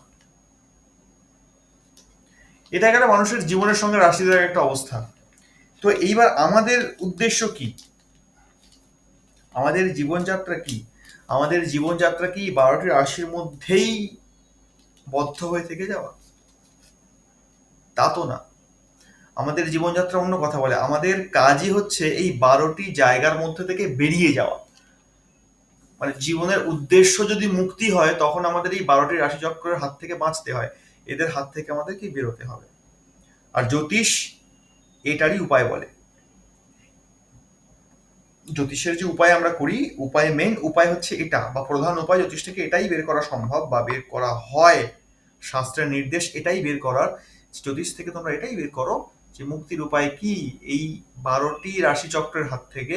এটা গেলে মানুষের জীবনের সঙ্গে রাশিদের একটা অবস্থা। তো এইবার আমাদের উদ্দেশ্য কি, আমাদের জীবনযাত্রা কি? আমাদের জীবনযাত্রা কি 12টি রাশির মধ্যেই বদ্ধ হয়ে থেকে যাওয়া? তা তো না। আমাদের জীবনযাত্রা অন্য কথা বলে, আমাদের কাজই হচ্ছে এই 12টি জায়গার মধ্যে থেকে বেরিয়ে যাওয়া। মানে জীবনের উদ্দেশ্য যদি মুক্তি হয়, তখন আমাদের এই 12টি রাশিচক্রের হাত থেকে বাঁচতে হয়, এদের হাত থেকে আমাদেরকে বেরোতে হবে। আর জ্যোতিষ এটারই উপায় বলে। জ্যোতিষের যে উপায় আমরা করি, মেন উপায় হচ্ছে এটা, বা প্রধান উপায় জ্যোতিষ থেকে এটাই বের করা সম্ভব বা বের করা হয়। শাস্ত্রের নির্দেশ এটাই বের করার, জ্যোতিষ থেকে তোমরা এটাই বের করো যে মুক্তির উপায় কি, এই 12টি রাশিচক্রের হাত থেকে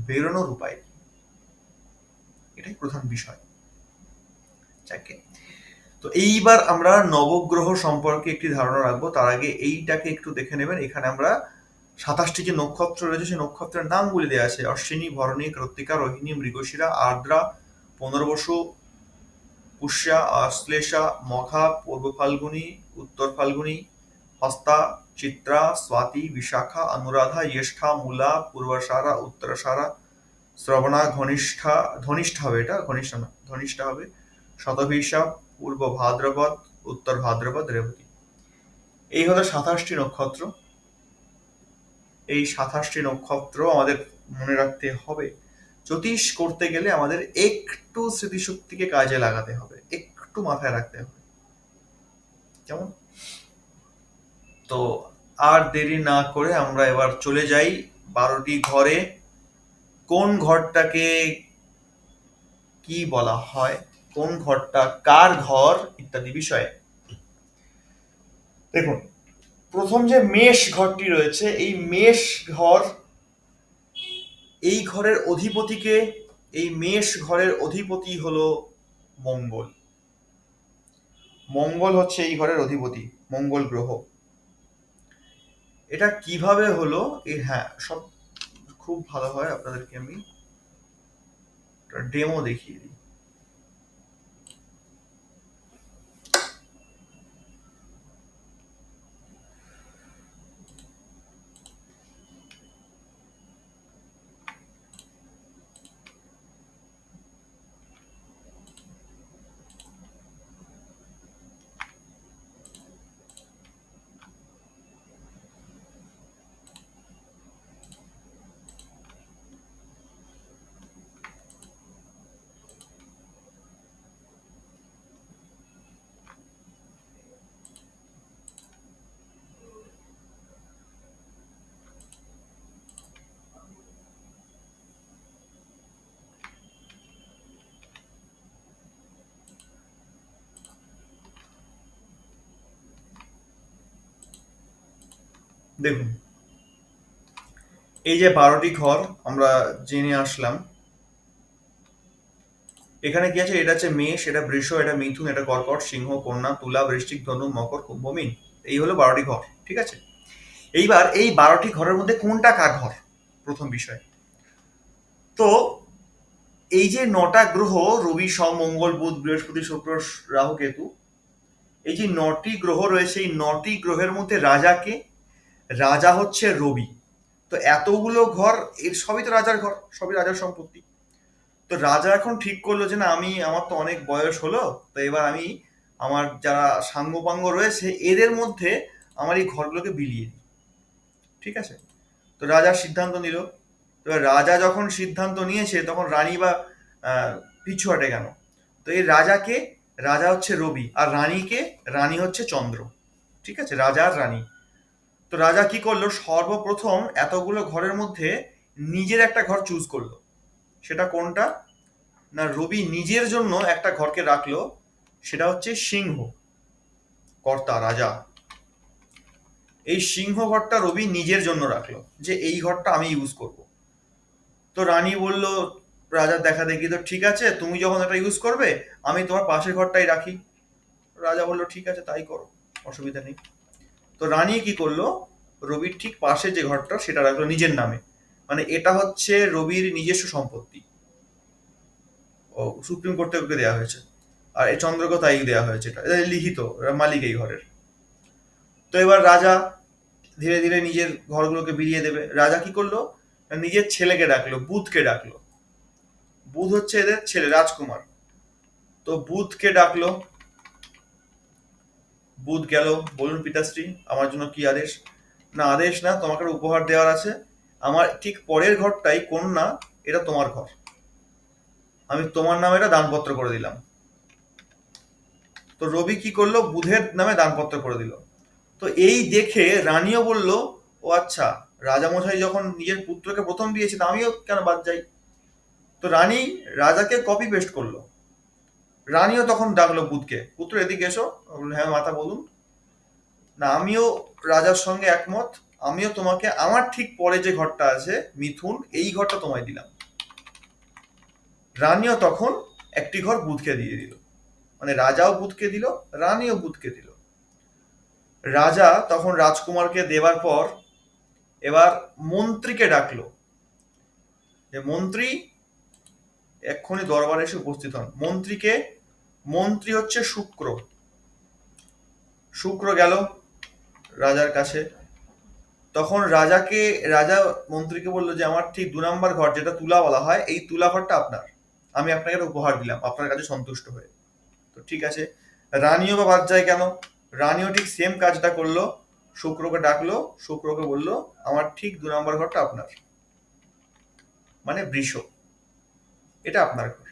বেরোনোর উপায় কি। এটাই প্রধান বিষয়। যাকে তো এইবার আমরা নবগ্রহ সম্পর্কে একটি ধারণা রাখবো। তার আগে এইটাকে একটু দেখে নেবেন। এখানে আমরা 27টি যে নক্ষত্র রয়েছে সেই নক্ষত্রের নামগুলি দেওয়া আছে: অশ্বিনী, ভরণী, কৃত্তিকা, রোহিণী, মৃগশিরা, আর্দ্রা, পুনর্বসু, পুষ্যা, আশ্লেষা, মঘা, পূর্ব ফাল্গুনী, উত্তর ফাল্গুনী, হস্তা, চিত্রা, স্বাতি, বিশাখা, অনুরাধা, জ্যেষ্ঠা, মূলা, পূর্বাষাঢ়া, উত্তরাষাঢ়া, শ্রবণা, ঘনিষ্ঠা, ধনিষ্ঠা হবে, এটা ঘনিষ্ঠা না, ধনিষ্ঠা হবে, শতভিষা, পূর্ব ভাদ্রপদ, উত্তর ভাদ্রপদ, রেবতী। এই হলো 27টি নক্ষত্র। এই 27টি নক্ষত্র আমাদের মনে রাখতে হবে। জ্যোতিষ করতে গেলে আমাদের একটু স্মৃতিশক্তিকে কাজে লাগাতে হবে, একটু মাথায় রাখতে হবে। কেমন? তো আর দেরি না করে আমরা এবার চলে যাই 12টি ঘরে। কোন ঘরটাকে কি বলা হয়, কোন ঘরটা কার ঘর ইত্যাদি বিষয়ে। দেখুন, প্রথম যে মেষ ঘরটি রয়েছে, এই মেষ ঘর, এই ঘরের অধিপতিকে, এই মেষ ঘরের অধিপতি হলো মঙ্গল। মঙ্গল হচ্ছে এই ঘরের অধিপতি, মঙ্গল গ্রহ। এটা কিভাবে হলো, হ্যাঁ, সব খুব ভালো হয়, আপনাদেরকে আমি ডেমো দেখিয়ে দিই। দেখুন, এই যে 12টি ঘর আমরা জেনে আসলাম, এখানে কি আছে? এটা হচ্ছে মেষ, এটা বৃষ, এটা মিথুন, এটা কর্কট, সিংহ, কন্যা, তুলা, বৃশ্চিক, ধনু, মকর, কুম্ভ, মীন। এই হলো 12টি ঘর, ঠিক আছে? এইবার এই 12টি ঘরের মধ্যে কোনটা কার ঘর, প্রথম বিষয়। তো এই যে 9টা গ্রহ, রবি, সোম, মঙ্গল, বুধ, বৃহস্পতি, শুক্র, রাহু, কেতু, এই যে 9টি গ্রহ রয়েছে, এই 9টি গ্রহের মধ্যে রাজাকে, রাজা হচ্ছে রবি। তো এতগুলো ঘর, এর সবই তো রাজার ঘর, সবই রাজার সম্পত্তি। তো রাজা এখন ঠিক করলো যে না, আমার তো অনেক বয়স হলো, তো এবার আমি আমার যারা সাঙ্গপাঙ্গ রয়েছে এদের মধ্যে আমার এই ঘরগুলোকে বিলিয়ে দিই, ঠিক আছে? তো রাজা সিদ্ধান্ত নিল। এবার রাজা যখন সিদ্ধান্ত নিয়েছে তখন রানী বা পিছু হটে কেন? তো এই রাজাকে, রাজা হচ্ছে রবি, আর রানীকে, রানী হচ্ছে চন্দ্র, ঠিক আছে? রাজা আর রানী। তো রাজা কি করলো, সর্বপ্রথম এতগুলো ঘরের মধ্যে নিজের একটা ঘর চুজ করলো। সেটা কোনটা? না, রবি নিজের জন্য একটা ঘরকে রাখলো, সেটা হচ্ছে সিংহ, কর্তা, রাজা। এই সিংহ ঘরটা রবি নিজের জন্য রাখলো, যে এই ঘরটা আমি ইউজ করব। তো রানী বলল, রাজার দেখা দেখি, তো ঠিক আছে, তুমি যখন এটা ইউজ করবে আমি তোমার পাশের ঘরটাই রাখি। রাজা বলল ঠিক আছে, তাই করো, অসুবিধা নেই। তো রানী কি করলো, রবির ঠিক পাশে যে ঘরটা সেটা রাখলো নিজের নামে। মানে এটা হচ্ছে রবির নিজস্ব সম্পত্তি, ও সুপ্রিম কোর্ট থেকে ওকে দেওয়া হয়েছে। আর এই চন্দ্রকে তাই দেওয়া হয়েছে, এটা এটা লিখিত, এরা মালিক এই ঘরের। তো এবার রাজা ধীরে ধীরে নিজের ঘরগুলোকে বিলিয়ে দেবে। রাজা কি করলো, নিজের ছেলেকে ডাকলো, বুধকে ডাকলো। বুধ হচ্ছে এদের ছেলে, রাজকুমার। তো বুধকে ডাকলো। বুধ গেল, বলুন পিতাশ্রী আমার জন্য কি আদেশ? না, আদেশ না, তোমাকে একটা উপহার দেওয়ার আছে। আমার ঠিক পরের ঘরটাই কন্যা, এটা তোমার ঘর, আমি তোমার নামে এটা দানপত্র করে দিলাম। তো রবি কি করলো, বুধের নামে দানপত্র করে দিল। তো এই দেখে রানীও বলল, ও আচ্ছা, রাজামশাই যখন নিজের পুত্রকে প্রথম দিয়েছে, তা আমিও কেন বাদ যাই? তো রানী রাজাকে কপি পেস্ট করলো। রানীও তখন ডাকলো বুধকে, পুত্র এদিকে এসো। বললো, হ্যাঁ মাতা বলুন। না, আমিও রাজার সঙ্গে একমত, আমিও তোমাকে আমার ঠিক পরে যে ঘরটা আছে মিথুন, এই ঘরটা তোমায় দিলাম। রানীও তখন একটি ঘর বুধকে দিয়ে দিল, মানে রাজাও বুধকে দিল, রানীও বুধকে দিল। রাজা তখন রাজকুমারকে দেবার পর এবার মন্ত্রীকে ডাকলো, যে মন্ত্রী এক্ষুনি দরবারে এসে উপস্থিত হন। মন্ত্রীকে, মন্ত্রী হচ্ছে শুক্র। শুক্র গেল রাজার কাছে। তখন রাজা মন্ত্রীকে বললো যে আমার ঠিক 2 নম্বর ঘর, যেটা তুলা বলা হয়, এই তুলা ঘরটা আপনার, আমি আপনাকে একটা উপহার দিলাম আপনার কাছে সন্তুষ্ট হয়ে। তো ঠিক আছে। রানীও বা বাদ যায় কেন? রানীও ঠিক সেম কাজটা করলো, শুক্রকে ডাকলো, শুক্রকে বললো আমার ঠিক 2 নম্বর ঘরটা আপনার, মানে বৃষ, এটা আপনার ঘর।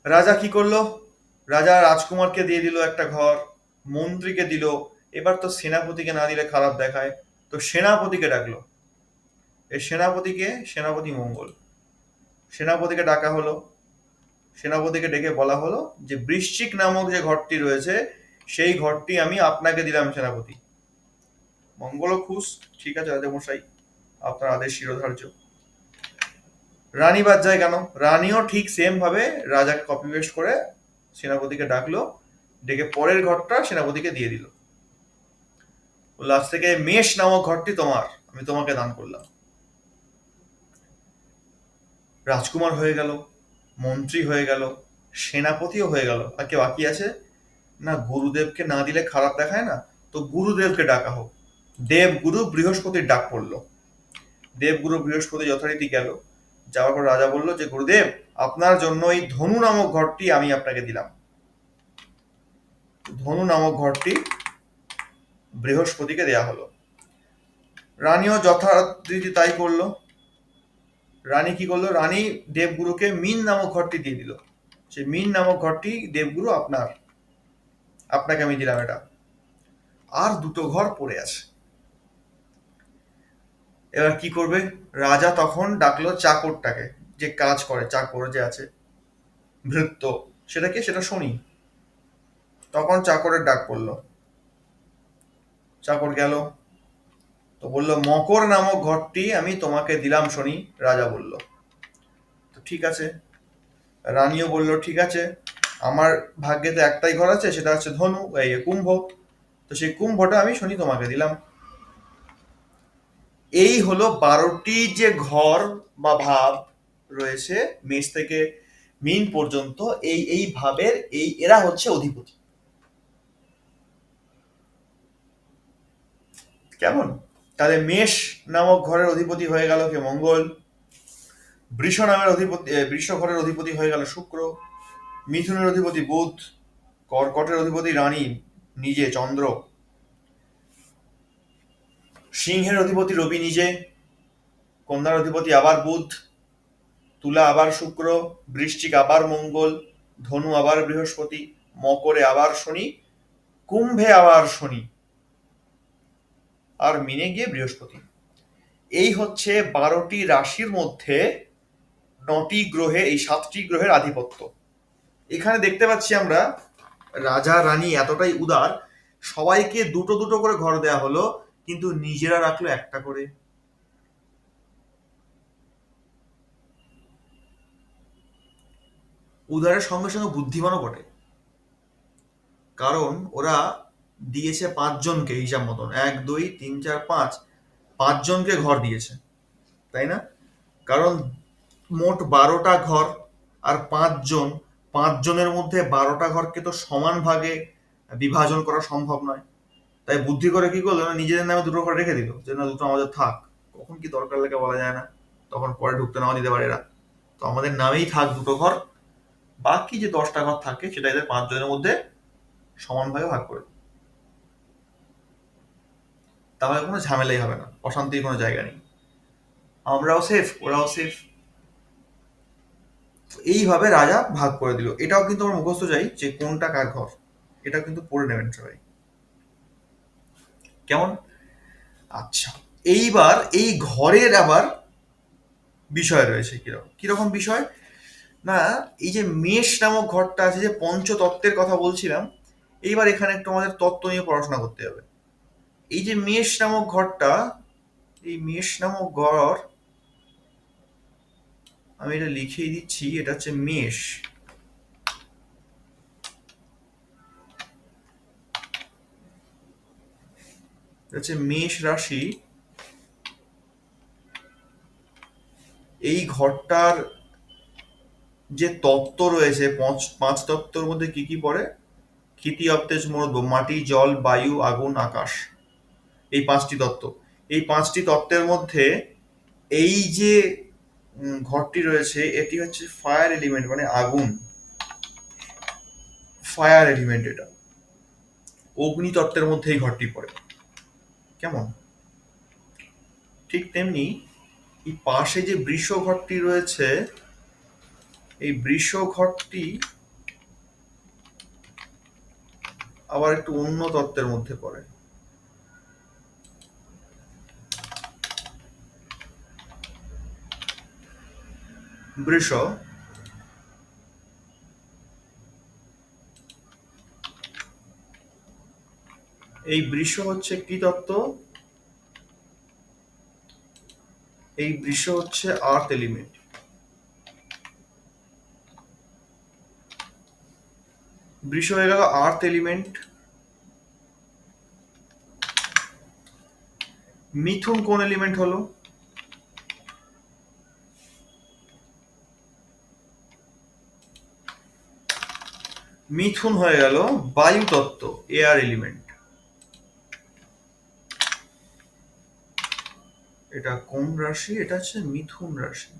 রাজা কি করলো, রাজা রাজকুমারকে দিয়ে দিল একটা ঘর, মন্ত্রীকে দিল। এবার তো সেনাপতিকে না দিলে খারাপ দেখায়, তো সেনাপতিকে ডাকলো। এই সেনাপতিকে, সেনাপতি মঙ্গল, সেনাপতিকে ডাকা হলো। সেনাপতিকে ডেকে বলা হলো যে বৃশ্চিক নামক যে ঘরটি রয়েছে সেই ঘরটি আমি আপনাকে দিলাম সেনাপতি। মঙ্গল খুশ, ঠিক আছে রাজামশাই, আপনার আদেশ শিরোধার্য। রানী বাদ যায় কেন? রানীও ঠিক সেম ভাবে রাজাকে কপি পেস্ট করে সেনাপতিকে ডাকলো, ডেকে পরের ঘরটা সেনাপতিকে দিয়ে দিল। লাস্ট থেকে মেষ নামক ঘরটি তোমার, আমি তোমাকে দান করলাম। রাজকুমার হয়ে গেল, মন্ত্রী হয়ে গেল, সেনাপতিও হয়ে গেল, আর কে বাকি আছে? না, গুরুদেবকে না দিলে খারাপ দেখায় না, তো গুরুদেবকে ডাকা হোক। দেবগুরু বৃহস্পতির ডাক পড়লো। দেবগুরু বৃহস্পতি যথারীতি গেল। যাওয়ার পর রাজা বলল যে গুরুদেব, আপনার জন্য এই ধনু নামক ঘরটি আমি আপনাকে দিলাম। ধনু নামক ঘরটি বৃহস্পতিকে দেয়া হলো। রানীও যথারীতি তাই করলো। রানী কি করলো, রানী দেবগুরুকে মিন নামক ঘরটি দিয়ে দিল। সেই মিন নামক ঘরটি দেবগুরু আপনার, আপনাকে আমি দিলাম এটা। আর 2টো ঘর পড়ে আছে। এবার কি করবে? রাজা তখন ডাকলো চাকরটাকে, যে কাজ করে, চাকর যে আছে, ভৃত্য, সেটা কি? সেটা শনি। তখন চাকরের ডাক পড়লো। চাকর গেল, তো বলল মকর নামক ঘরটি আমি তোমাকে দিলাম শনি। রাজা বলল তো ঠিক আছে। রানীও বলল ঠিক আছে, আমার ভাগ্যে তো একটাই ঘর আছে, সেটা হচ্ছে ধনু, এই কুম্ভ, তো সেই কুম্ভটা আমি শনি তোমাকে দিলাম। এই হলো 12টি যে ঘর বা ভাব রয়েছে মেষ থেকে মীন পর্যন্ত, এই এই ভাবের এরা হচ্ছে অধিপতি। কেমন? তাহলে মেষ নামক ঘরের অধিপতি হয়ে গেল কে? মঙ্গল। বৃষ নামের অধিপতি, বৃষ ঘরের অধিপতি হয়ে গেল শুক্র। মিথুনের অধিপতি বুধ। কর্কটের অধিপতি রানী নিজে চন্দ্র। সিংহের অধিপতি রবি নিজে। কন্যার অধিপতি আবার বুধ। তুলা আবার শুক্র। বৃশ্চিক আবার মঙ্গল। ধনু আবার বৃহস্পতি। মকরে আবার শনি। কুম্ভে আবার শনি। আর মিনে গিয়ে বৃহস্পতি। এই হচ্ছে 12টি রাশির মধ্যে 9টি গ্রহে, এই 7টি গ্রহের আধিপত্য। এখানে দেখতে পাচ্ছি আমরা রাজা রানী এতটাই উদার, সবাইকে দুটো দুটো করে ঘর দেয়া হলো, কিন্তু নিজেরা রাখলো একটা করে। উদারের সঙ্গে সঙ্গে বুদ্ধিমানও বটে, কারণ ওরা দিয়েছে 5 জনকে হিসাব মতন, 1 2 3 4 5, 5 জনকে ঘর দিয়েছে, তাই না? কারণ মোট 12টা ঘর, আর 5 জন, 5 জনের মধ্যে 12টা ঘরকে তো সমান ভাগে বিভাজন করা সম্ভব নয়। তাই বুদ্ধি করে কি করলো, নিজেদের নামে দুটো ঘর রেখে দিল, যে না দুটো আমাদের থাক, কখন কি দরকার লাগে বলা যায় না, তখন পরে ঢুকতে নাও দিতে পারে এরা, তো আমাদের নামেই থাক দুটো ঘর, বাকি যে 10টা ঘর থাকে সেটা এদের 5 জনের মধ্যে সমানভাবে ভাগ করে দিই। তাহলে কোনো ঝামেলাই হবে না, অশান্তির কোনো জায়গা নেই, আমরাও সেফ, ওরাও সেফ। এইভাবে রাজা ভাগ করে দিল। এটাও কিন্তু আমার মুখস্থ চাই যে কোনটা কার ঘর, এটা কিন্তু পড়ে নেবেন সবাই। কেমন? আচ্ছা, এইবার এই ঘরের আবার বিষয় রয়েছে। কিরকম কিরকম বিষয় না, এই যে মেষ নামক ঘরটা আছে, যে পঞ্চতত্ত্বের কথা বলছিলাম, এইবার এখানে একটু আমাদের তত্ত্ব নিয়ে পড়াশোনা করতে হবে। এই যে মেষ নামক ঘরটা, এই মেষ নামক ঘর, আমি এটা লিখিয়ে দিচ্ছি, এটা হচ্ছে মেষ। এটা হচ্ছে মেষ রাশি। এই ঘরটার যে তত্ত্ব রয়েছে, 5 তত্ত্বর মধ্যে কি কি পড়ে? ক্ষিতি অপ্তেজ মরুদ্ভ, মাটি জল বায়ু আগুন আকাশ, এই 5টি তত্ত্ব। এই 5টি তত্ত্বের মধ্যে এই যে ঘরটি রয়েছে, এটি হচ্ছে ফায়ার এলিমেন্ট, মানে আগুন, ফায়ার এলিমেন্ট, এটা অগ্নি তত্ত্বের মধ্যে এই ঘরটি পড়ে। কেমন? ঠিক তেমনি এই পাশে যে বৃষ ঘরটি রয়েছে, এই বৃষ ঘরটি আবার একটু অন্য তত্ত্বের মধ্যে পড়ে। বৃষ, এই বৃষ হচ্ছে কি তত্ত্ব? এই বৃষ হচ্ছে আর্থ এলিমেন্ট। বৃষ হয়ে গেল আর্থ এলিমেন্ট। মিথুন কোন এলিমেন্ট হলো? মিথুন হয়ে গেল বায়ু তত্ত্ব, এয়ার এলিমেন্ট। এটা কোন রাশি? এটা হচ্ছে মিথুন রাশি।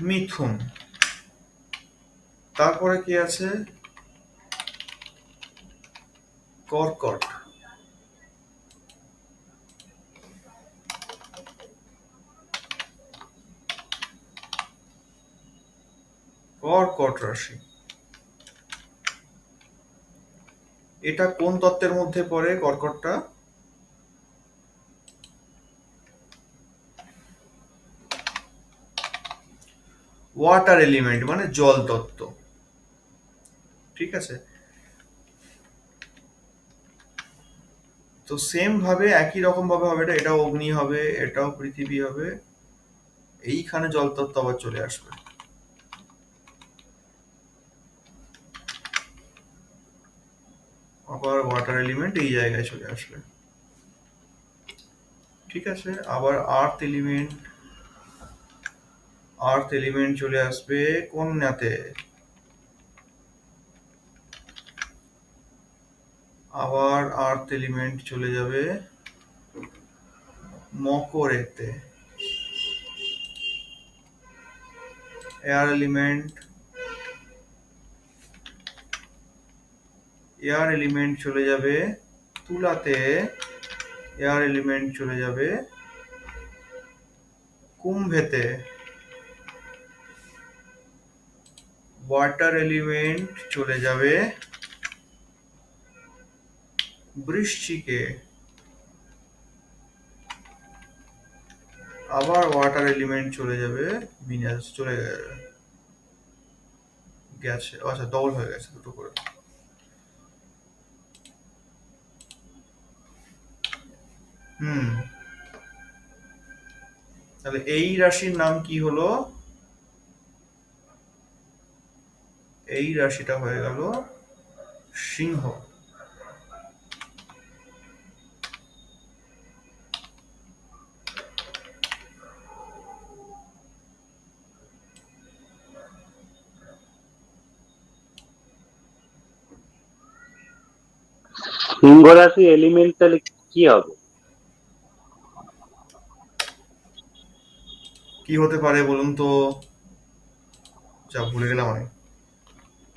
মিথুন। তারপরে কি আছে? কর্কট। কর্কট রাশি, এটা কোন তত্ত্বের মধ্যে পড়ে কর্কটটা? ওয়াটার এলিমেন্ট মানে জল তত্ত্ব। ঠিক আছে, তো সেম ভাবে একই রকম ভাবে হবে, এটাও অগ্নি হবে, এটাও পৃথিবী হবে, এইখানে জল তত্ত্ব আবার চলে আসবে। আবার ওয়াটার এলিমেন্ট এই জায়গায় চলে আসবে। ঠিক আছে, আবার আর্থ এলিমেন্ট চলে আসবে কন্যাতে, আবার আর্থ এলিমেন্ট চলে যাবে মকরেতে, এয়ার এলিমেন্ট চলে যাবে তুলাতে, এয়ার এলিমেন্ট চলে যাবে কুম্ভেতে, ওয়াটার এলিমেন্ট চলে যাবে বৃশ্চিকে, আবার ওয়াটার এলিমেন্ট চলে যাবে মিনাস, চলে গেছে, আচ্ছা ডবল হয়ে গেছে দুটো করে। হুম, তাহলে এই রাশির নাম কি হলো? এই রাশিটা হয়ে গেল সিংহ। সিংহ রাশি এলিমেন্ট তাহলে কি হবে? কি হতে পারে বলুন তো? যা ভুলে গেলাম আমি,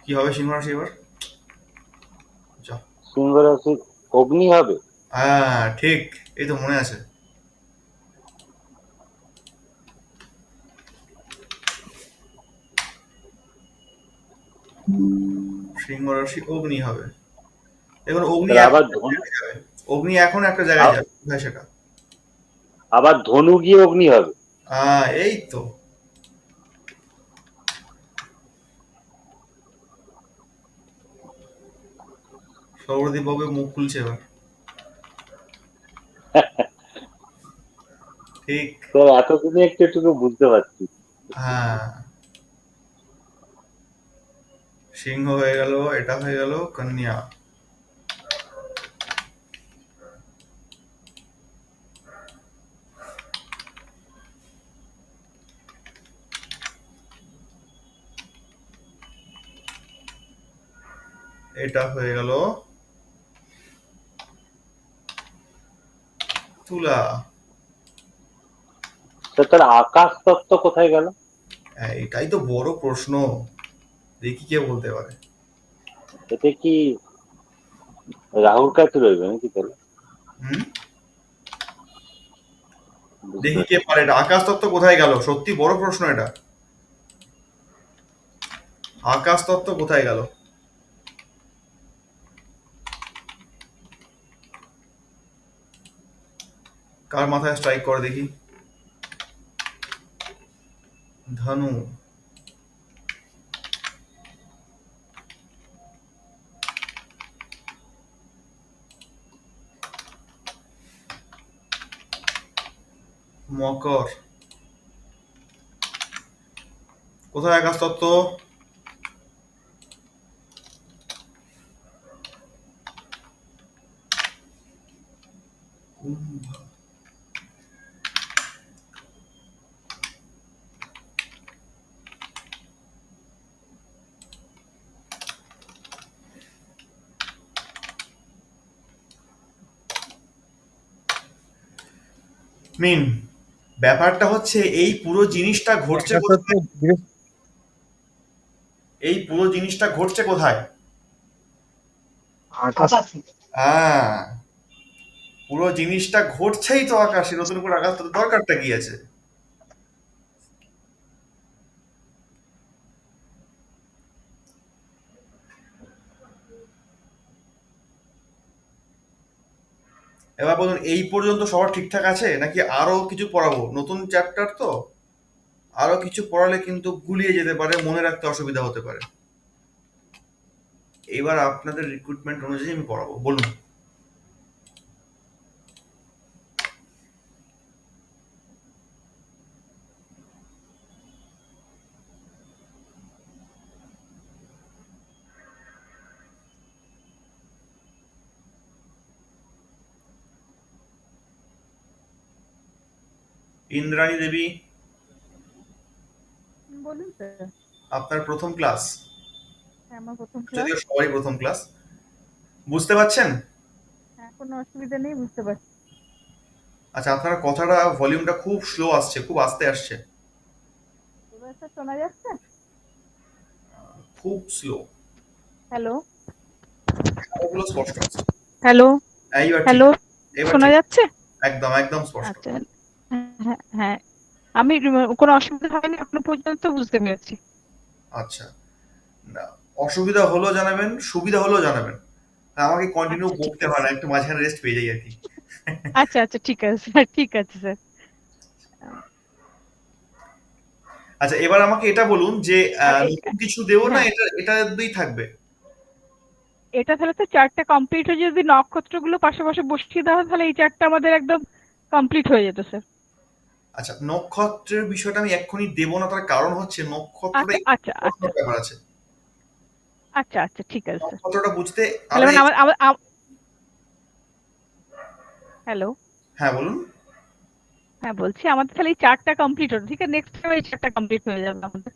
কি হবে সিংহ রাশি এবার? যা, সিংহ রাশি অগ্নি হবে। হ্যাঁ ঠিক, এই তো মনে আছে। সিংহ রাশি অগ্নি হবে। দেখুন অগ্নি তাহলে এখন আবার একটা ধনু, জায়গায় যাবে, অগ্নি এখন একটা জায়গায় যাবে, কোথায় সেটা? আবার ধনু গিয়ে অগ্নি হবে। এই তো, সৌরদীপ বাবু মুখ খুলছে এবার। ঠিক। স্যার এতদিনে একটু একটু বুঝতে পারছি। হ্যাঁ, সিংহ হয়ে গেল, এটা হয়ে গেল কন্যা। এটা হয়ে গেল তুলা। স্যার তার আকাশ তত্ত্ব কোথায় গেল? এটাই তো বড় প্রশ্ন, দেখি কে বলতে পারে। এতে কি রাহুর কাছে রইবে নাকি তাহলে? হুম, বুঝতে দেখি কে পারছি। পারে, এটা আকাশ তত্ত্ব কোথায় গেল, সত্যি বড় প্রশ্ন এটা। আকাশ তত্ত্ব কোথায় গেল? কার মাথায় স্ট্রাইক করে দেখি? ধনু। মকর। কোথায় আকাশ তত্ত্ব? কুম্ভ। মিন, ব্যাপারটা হচ্ছে এই পুরো জিনিসটা ঘটছে আকাশতত্ত্ব কোথায়? বৃহস্পতি। এই পুরো জিনিসটা ঘটছে কোথায়? আকাশ হ্যাঁ, পুরো জিনিসটা ঘটছেই তো আকাশে, নতুন করে আকাশ তত্ত্বের দরকারটা কি আছে? এবার বলুন এই পর্যন্ত সবার ঠিকঠাক আছে নাকি আরো কিছু পড়াবো? নতুন চ্যাপ্টার তো। আরো কিছু পড়ালে কিন্তু গুলিয়ে যেতে পারে, মনে রাখতে অসুবিধা হতে পারে। এবার আপনাদের রিক্রুটমেন্ট অনুযায়ী আমি পড়াবো, বলুন। ইন্দ্রাণী দেবী, বলুন স্যার। আপনার প্রথম ক্লাস, হ্যাঁ, আমার প্রথম ক্লাস। যদিও সবারই প্রথম ক্লাস, বুঝতে পারছেন? হ্যাঁ, কোনো অসুবিধা নেই, বুঝতে পারছি। আচ্ছা, আপনার কথাটা ভলিউমটা খুব স্লো আসছে, খুব আস্তে আসছে, এবার স্যার শোনা যাচ্ছে? খুব স্লো। হ্যালো, কথাগুলো স্পষ্ট আসছে। হ্যালো, এইবার ঠিক, হ্যালো, এবার শোনা ঠিক, যাচ্ছে? একদম একদম স্পষ্ট। আচ্ছা, হ্যাঁ হ্যাঁ, আমি কোনো অসুবিধা হয়নি এখনো পর্যন্ত, বুঝতে পেরেছি। আচ্ছা, না, অসুবিধা হলো জানাবেন, সুবিধা হলো জানাবেন। আমাকে কন্টিনিউ আচ্ছা, ঠিক বকতে আছে হয় না, স্যার। একটু মাঝখানে রেস্ট পেয়ে যাই আর কি। আচ্ছা আচ্ছা, ঠিক আছে স্যার, ঠিক আছে স্যার। আচ্ছা, এবার আমাকে এটা বলুন যে আর নতুন কিছু দেবো না, হ্যাঁ, এটা দিয়েই থাকবে? এটা তাহলে তো চারটা কমপ্লিট হয়ে, যদি নক্ষত্রগুলো পাশে পাশে বসিয়ে দেওয়া হয়, তাহলে এই চারটা আমাদের একদম কমপ্লিট হয়ে যেত স্যার। আচ্ছা, নক্ষত্রের বিষয়টা আমি এক্ষুনি দেবো না, তার কারণ হচ্ছে নক্ষত্রটা আচ্ছা একটু আচ্ছা আচ্ছা পড়াশোনার ব্যাপার আছে। আচ্ছা আচ্ছা, ঠিক আছে স্যার। নক্ষত্রটা বুঝতে তাহলে আরে, মানে হ্যালো, হ্যাঁ বলুন। হ্যাঁ বলছি, আমাদের তাহলে এই চারটা কমপ্লিট হলো, ঠিক আছে, নেক্সট টাইম এই চারটা কমপ্লিট হয়ে যাবে আমাদের।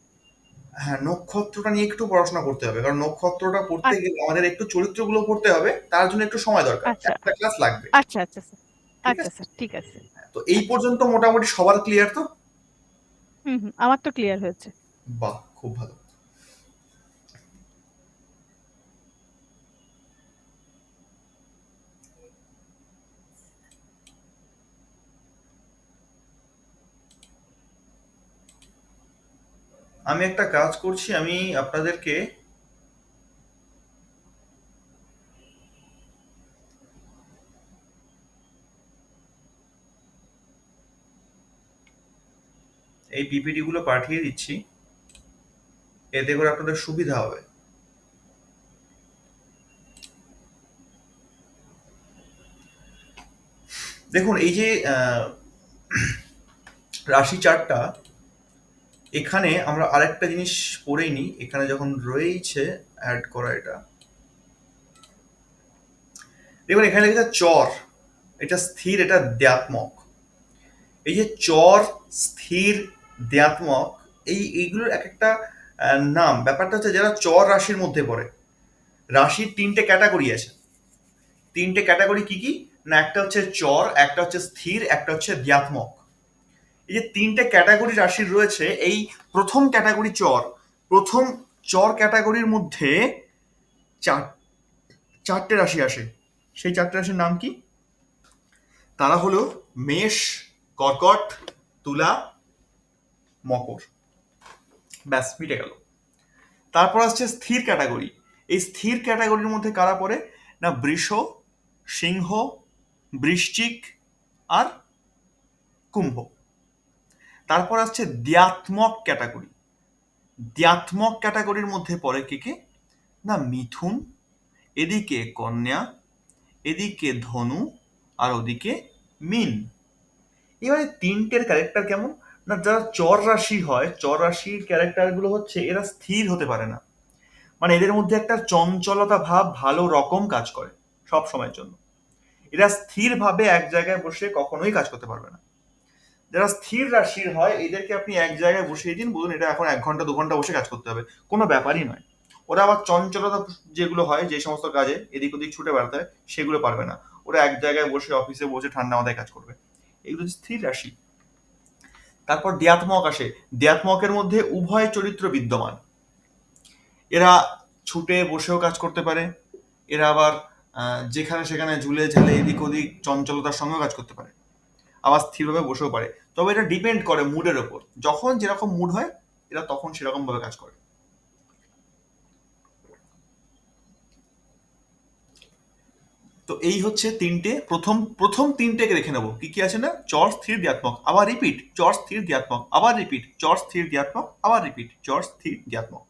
হ্যাঁ, নক্ষত্রটা নিয়ে একটু পড়াশোনা করতে হবে, কারণ নক্ষত্রটা পড়তে আচ্ছা গেলে আমাদের একটু চরিত্রগুলো পড়তে হবে, তার জন্য একটু সময় দরকার, আচ্ছা একটা ক্লাস লাগবে। আচ্ছা আচ্ছা স্যার। ঠিক আচ্ছা আছে, স্যার, ঠিক আছে। তো এই আচ্ছা, পর্যন্ত মোটামুটি সবার ক্লিয়ার তো? হুম হুম, আমার তো ক্লিয়ার হয়েছে। বাহ, খুব ভালো। আমি একটা কাজ করছি, আমি আপনাদেরকে এই পিপিটি গুলো পাঠিয়ে দিচ্ছি, এতে করে আপনাদের সুবিধা হবে। দেখুন, এই যে রাশি চার্টটা, এখানে আমরা আরেকটা জিনিস পড়েই নিই, এখানে যখন রয়েছে অ্যাড করা এটা, দেখুন এখানে লেখা চর, এটা স্থির, এটা দ্ব্যাত্মক। এই যে চর, স্থির, দ্ব্যাত্মক, এইগুলোর এক একটা নাম। ব্যাপারটা হচ্ছে যারা চর রাশির মধ্যে পড়ে, রাশির তিনটে ক্যাটাগরি আছে। তিনটে ক্যাটাগরি কি কি? না, একটা হচ্ছে চর, একটা হচ্ছে স্থির, একটা হচ্ছে দ্ব্যাত্মক। এই যে তিনটে ক্যাটাগরি রাশির রয়েছে, এই প্রথম ক্যাটাগরি চর, প্রথম চর ক্যাটাগরির মধ্যে চারটে রাশি আসে। সেই চারটে রাশির নাম কি? তারা হলো মেষ, কর্কট, তুলা, মকর। ব্যাস, মিটে গেল। তারপর আসছে স্থির ক্যাটাগরি। এই স্থির ক্যাটাগরির মধ্যে কারা পড়ে? না, বৃষ, সিংহ, বৃশ্চিক আর কুম্ভ। তারপর আসছে দ্ব্যাত্মক ক্যাটাগরি। দ্ব্যাত্মক ক্যাটাগরির মধ্যে পড়ে কে কে? না, মিথুন, এদিকে কন্যা, এদিকে ধনু, আর ওদিকে মীন। এবারে তিনটের ক্যারেক্টার কেমন? না, যারা চর রাশি হয়, চর রাশির ক্যারেক্টার গুলো হচ্ছে এরা স্থির হতে পারে না, মানে এদের মধ্যে একটা চঞ্চলতা ভাব ভালো রকম কাজ করে সব সময়ের জন্য। এরা স্থির ভাবে এক জায়গায় বসে কখনোই কাজ করতে পারবে না। যারা স্থির রাশির হয়, এদেরকে আপনি এক জায়গায় বসিয়ে দিন, বলুন এটা এখন 1 ঘন্টা 2 ঘন্টা বসে কাজ করতে হবে, কোনো ব্যাপারই নয়। ওরা আবার চঞ্চলতা যেগুলো হয়, যে সমস্ত কাজে এদিক ওদিক ছুটে বেড়াতে হয়, সেগুলো পারবে না। ওরা এক জায়গায় বসে অফিসে বসে ঠান্ডা মাথায় কাজ করবে। এগুলো স্থির রাশি। তারপর দ্ব্যাত্মক আসে। দ্ব্যাত্মকের মধ্যে উভয় চরিত্র বিদ্যমান। এরা ছুটে বসেও কাজ করতে পারে, এরা আবার যেখানে সেখানে ঝুলে ঝালে এদিক ওদিক চঞ্চলতার সঙ্গেও কাজ করতে পারে, আবার স্থিরভাবে বসেও পারে। তবে এটা ডিপেন্ড করে মুডের ওপর, যখন যেরকম মুড হয় এরা তখন সেরকম ভাবে কাজ করে। তো এই হচ্ছে তিনটে, প্রথম প্রথম তিনটেকে রেখে নেবো। কি কি আছে না, চর স্থির ঋণাত্মক, আবার রিপিট, চর স্থির ঋণাত্মক, আবার রিপিট, চর স্থির ঋণাত্মক, আবার রিপিট, চর স্থির ঋণাত্মক।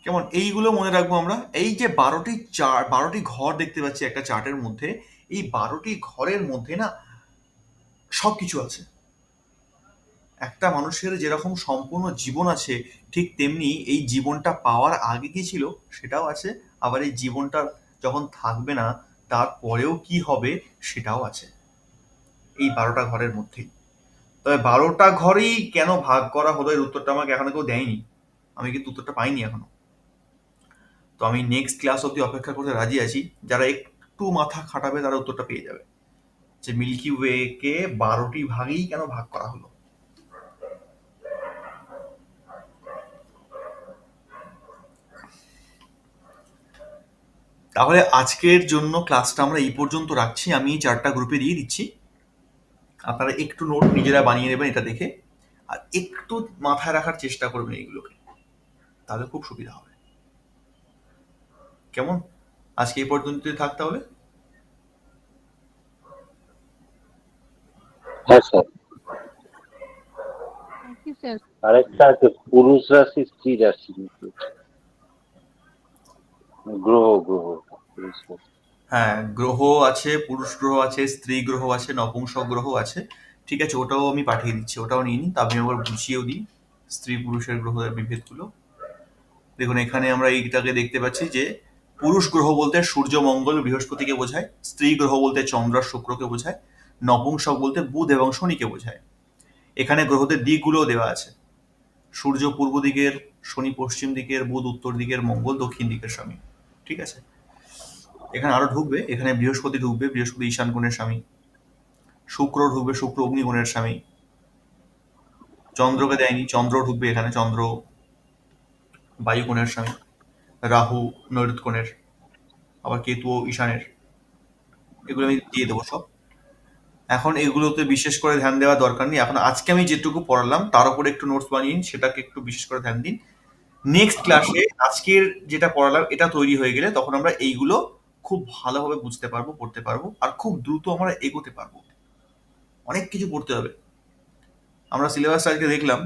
কেমন, এইগুলো মনে রাখবো আমরা। এই যে 12টি ঘর দেখতে পাচ্ছি একটা চার্টের মধ্যে, এই 12টি ঘরের মধ্যে না সবকিছু আছে। একটা মানুষের যেরকম সম্পূর্ণ জীবন আছে, ঠিক তেমনি এই জীবনটা পাওয়ার আগে কি ছিল সেটাও আছে, আবার এই জীবনটা যখন থাকবে না তারপরেও কি হবে সেটাও আছে এই 12টা ঘরের মধ্যেই। তবে 12টা ঘরেই কেন ভাগ করা হলো এর উত্তরটা আমাকে এখনো কেউ দেয়নি, আমি কিন্তু উত্তরটা পাইনি এখনো। তো আমি নেক্সট ক্লাস অবধি অপেক্ষা করতে রাজি আছি, যারা একটু মাথা খাটাবে তারা উত্তরটা পেয়ে যাবে যে মিল্কি ওয়ে কে 12টি ভাগেই কেন ভাগ করা হলো। তাহলে আজকের জন্য ক্লাসটা আমরা এই পর্যন্ত রাখছি, আমি এই 4টা গ্রুপে দিয়ে দিচ্ছি, আপনারা একটু নোট নিজেরা বানিয়ে নেবেন এটা দেখে, আর একটু মাথায় রাখার চেষ্টা করবেন এইগুলোকে, তাহলে খুব সুবিধা হবে। কেমন, আজকে এই পর্যন্তই থাক তাহলে। হ্যাঁ স্যার, থ্যাংক ইউ স্যার। আরেকটা আছে পুরুষ রাশি স্ত্রী রাশি, গ্রহ গ্রহ পুরুষ রাশি। হ্যাঁ, গ্রহ আছে, পুরুষ গ্রহ আছে, স্ত্রী গ্রহ আছে, নপুংসক গ্রহ আছে। ঠিক আছে, ওটাও আমি পাঠিয়ে দিচ্ছি, ওটাও নিয়ে নিন, তা আমি আবার বুঝিয়েও দিই স্ত্রী পুরুষের গ্রহের বিভেদগুলো। দেখুন এখানে আমরা এইটাকে দেখতে পাচ্ছি যে পুরুষ গ্রহ বলতে সূর্য মঙ্গল বৃহস্পতিকে বোঝায়, স্ত্রী গ্রহ বলতে চন্দ্র আর শুক্রকে বোঝায়, নপুংসক বলতে বুধ এবং শনিকে বোঝায়। এখানে গ্রহদের দিকগুলোও দেওয়া আছে, সূর্য পূর্ব দিকের, শনি পশ্চিম দিকের, বুধ উত্তর দিকের, মঙ্গল দক্ষিণ দিকের স্বামী। ঠিক আছে, এখানে আরো ঢুকবে, এখানে বৃহস্পতি ঢুকবে, বৃহস্পতি ঈশান কোণের স্বামী, শুক্র ঢুকবে, শুক্র অগ্নিকোণের স্বামী, চন্দ্রকে দেয়নি, চন্দ্র ঢুকবে এখানে, চন্দ্র বায়ুকোণের স্বামী, রাহু নৈরুত কোণের, আবার কেতু ঈশানের। এগুলো আমি দিয়ে দেবো সব। এখন এগুলোতে বিশেষ করে ধ্যান দেওয়ার দরকার নেই, এখন আজকে আমি যেটুকু পড়ালাম তার উপরে একটু নোটস বানিয়ে নিন, সেটাকে একটু বিশেষ করে ধ্যান দিন। নেক্সট ক্লাসে আজকের যেটা পড়ালাম এটা তৈরি হয়ে গেলে তখন আমরা এইগুলো খুব ভালোভাবে বুঝতে পারবো, পড়তে পারবো, আর খুব দ্রুত আমরা এগোতে পারবো। অনেক কিছু পড়তে হবে। আমরা সিলেবাসটা আজকে দেখলাম,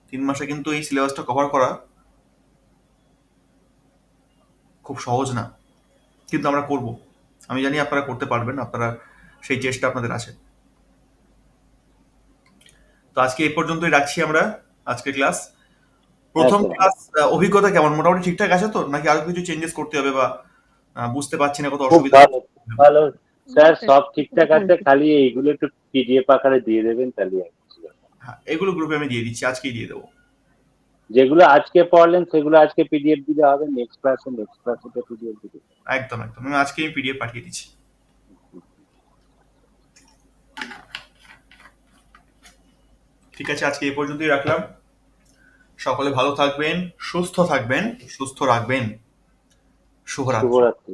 3 মাসে কিন্তু এই সিলেবাসটা কভার করা খুব সহজ না, কিন্তু আমরা করব। আমি জানি আপনারা করতে পারবেন, আপনারা সেই চেষ্টা আপনাদের আছে। তো আজকে এই পর্যন্তই রাখছি আমরা আজকের ক্লাস। প্রথম স্যার। ক্লাস অভিজ্ঞতা কেমন, মোটামুটি ঠিকঠাক আছে তো, নাকি আরো কিছু চেঞ্জেস করতে হবে, বা বুঝতে পারছি না কত খুব অসুবিধা ভালো, হচ্ছে? ভালো স্যার, সব ঠিকঠাক আছে, খালি এইগুলো একটু পিডিএফ আকারে দিয়ে দেবেন তাহলে আর কিছু ব্যাপার না। হ্যাঁ, এগুলো গ্রুপে আমি দিয়ে দিচ্ছি, আজকেই দিয়ে দেবো। যেগুলো আজকে পড়লেন সেগুলো আজকে পিডিএফ দিলে হবে, নেক্সট ক্লাসে তো পিডিএফ দিতে। একদম একদম, আমি আজকেই পিডিএফ পাঠিয়ে দিচ্ছি। ঠিক আছে, আজকে এই পর্যন্তই রাখলাম। সকলে ভালো থাকবেন, সুস্থ থাকবেন, সুস্থ রাখবেন। শুভরাত্রি। শুভরাত্রি।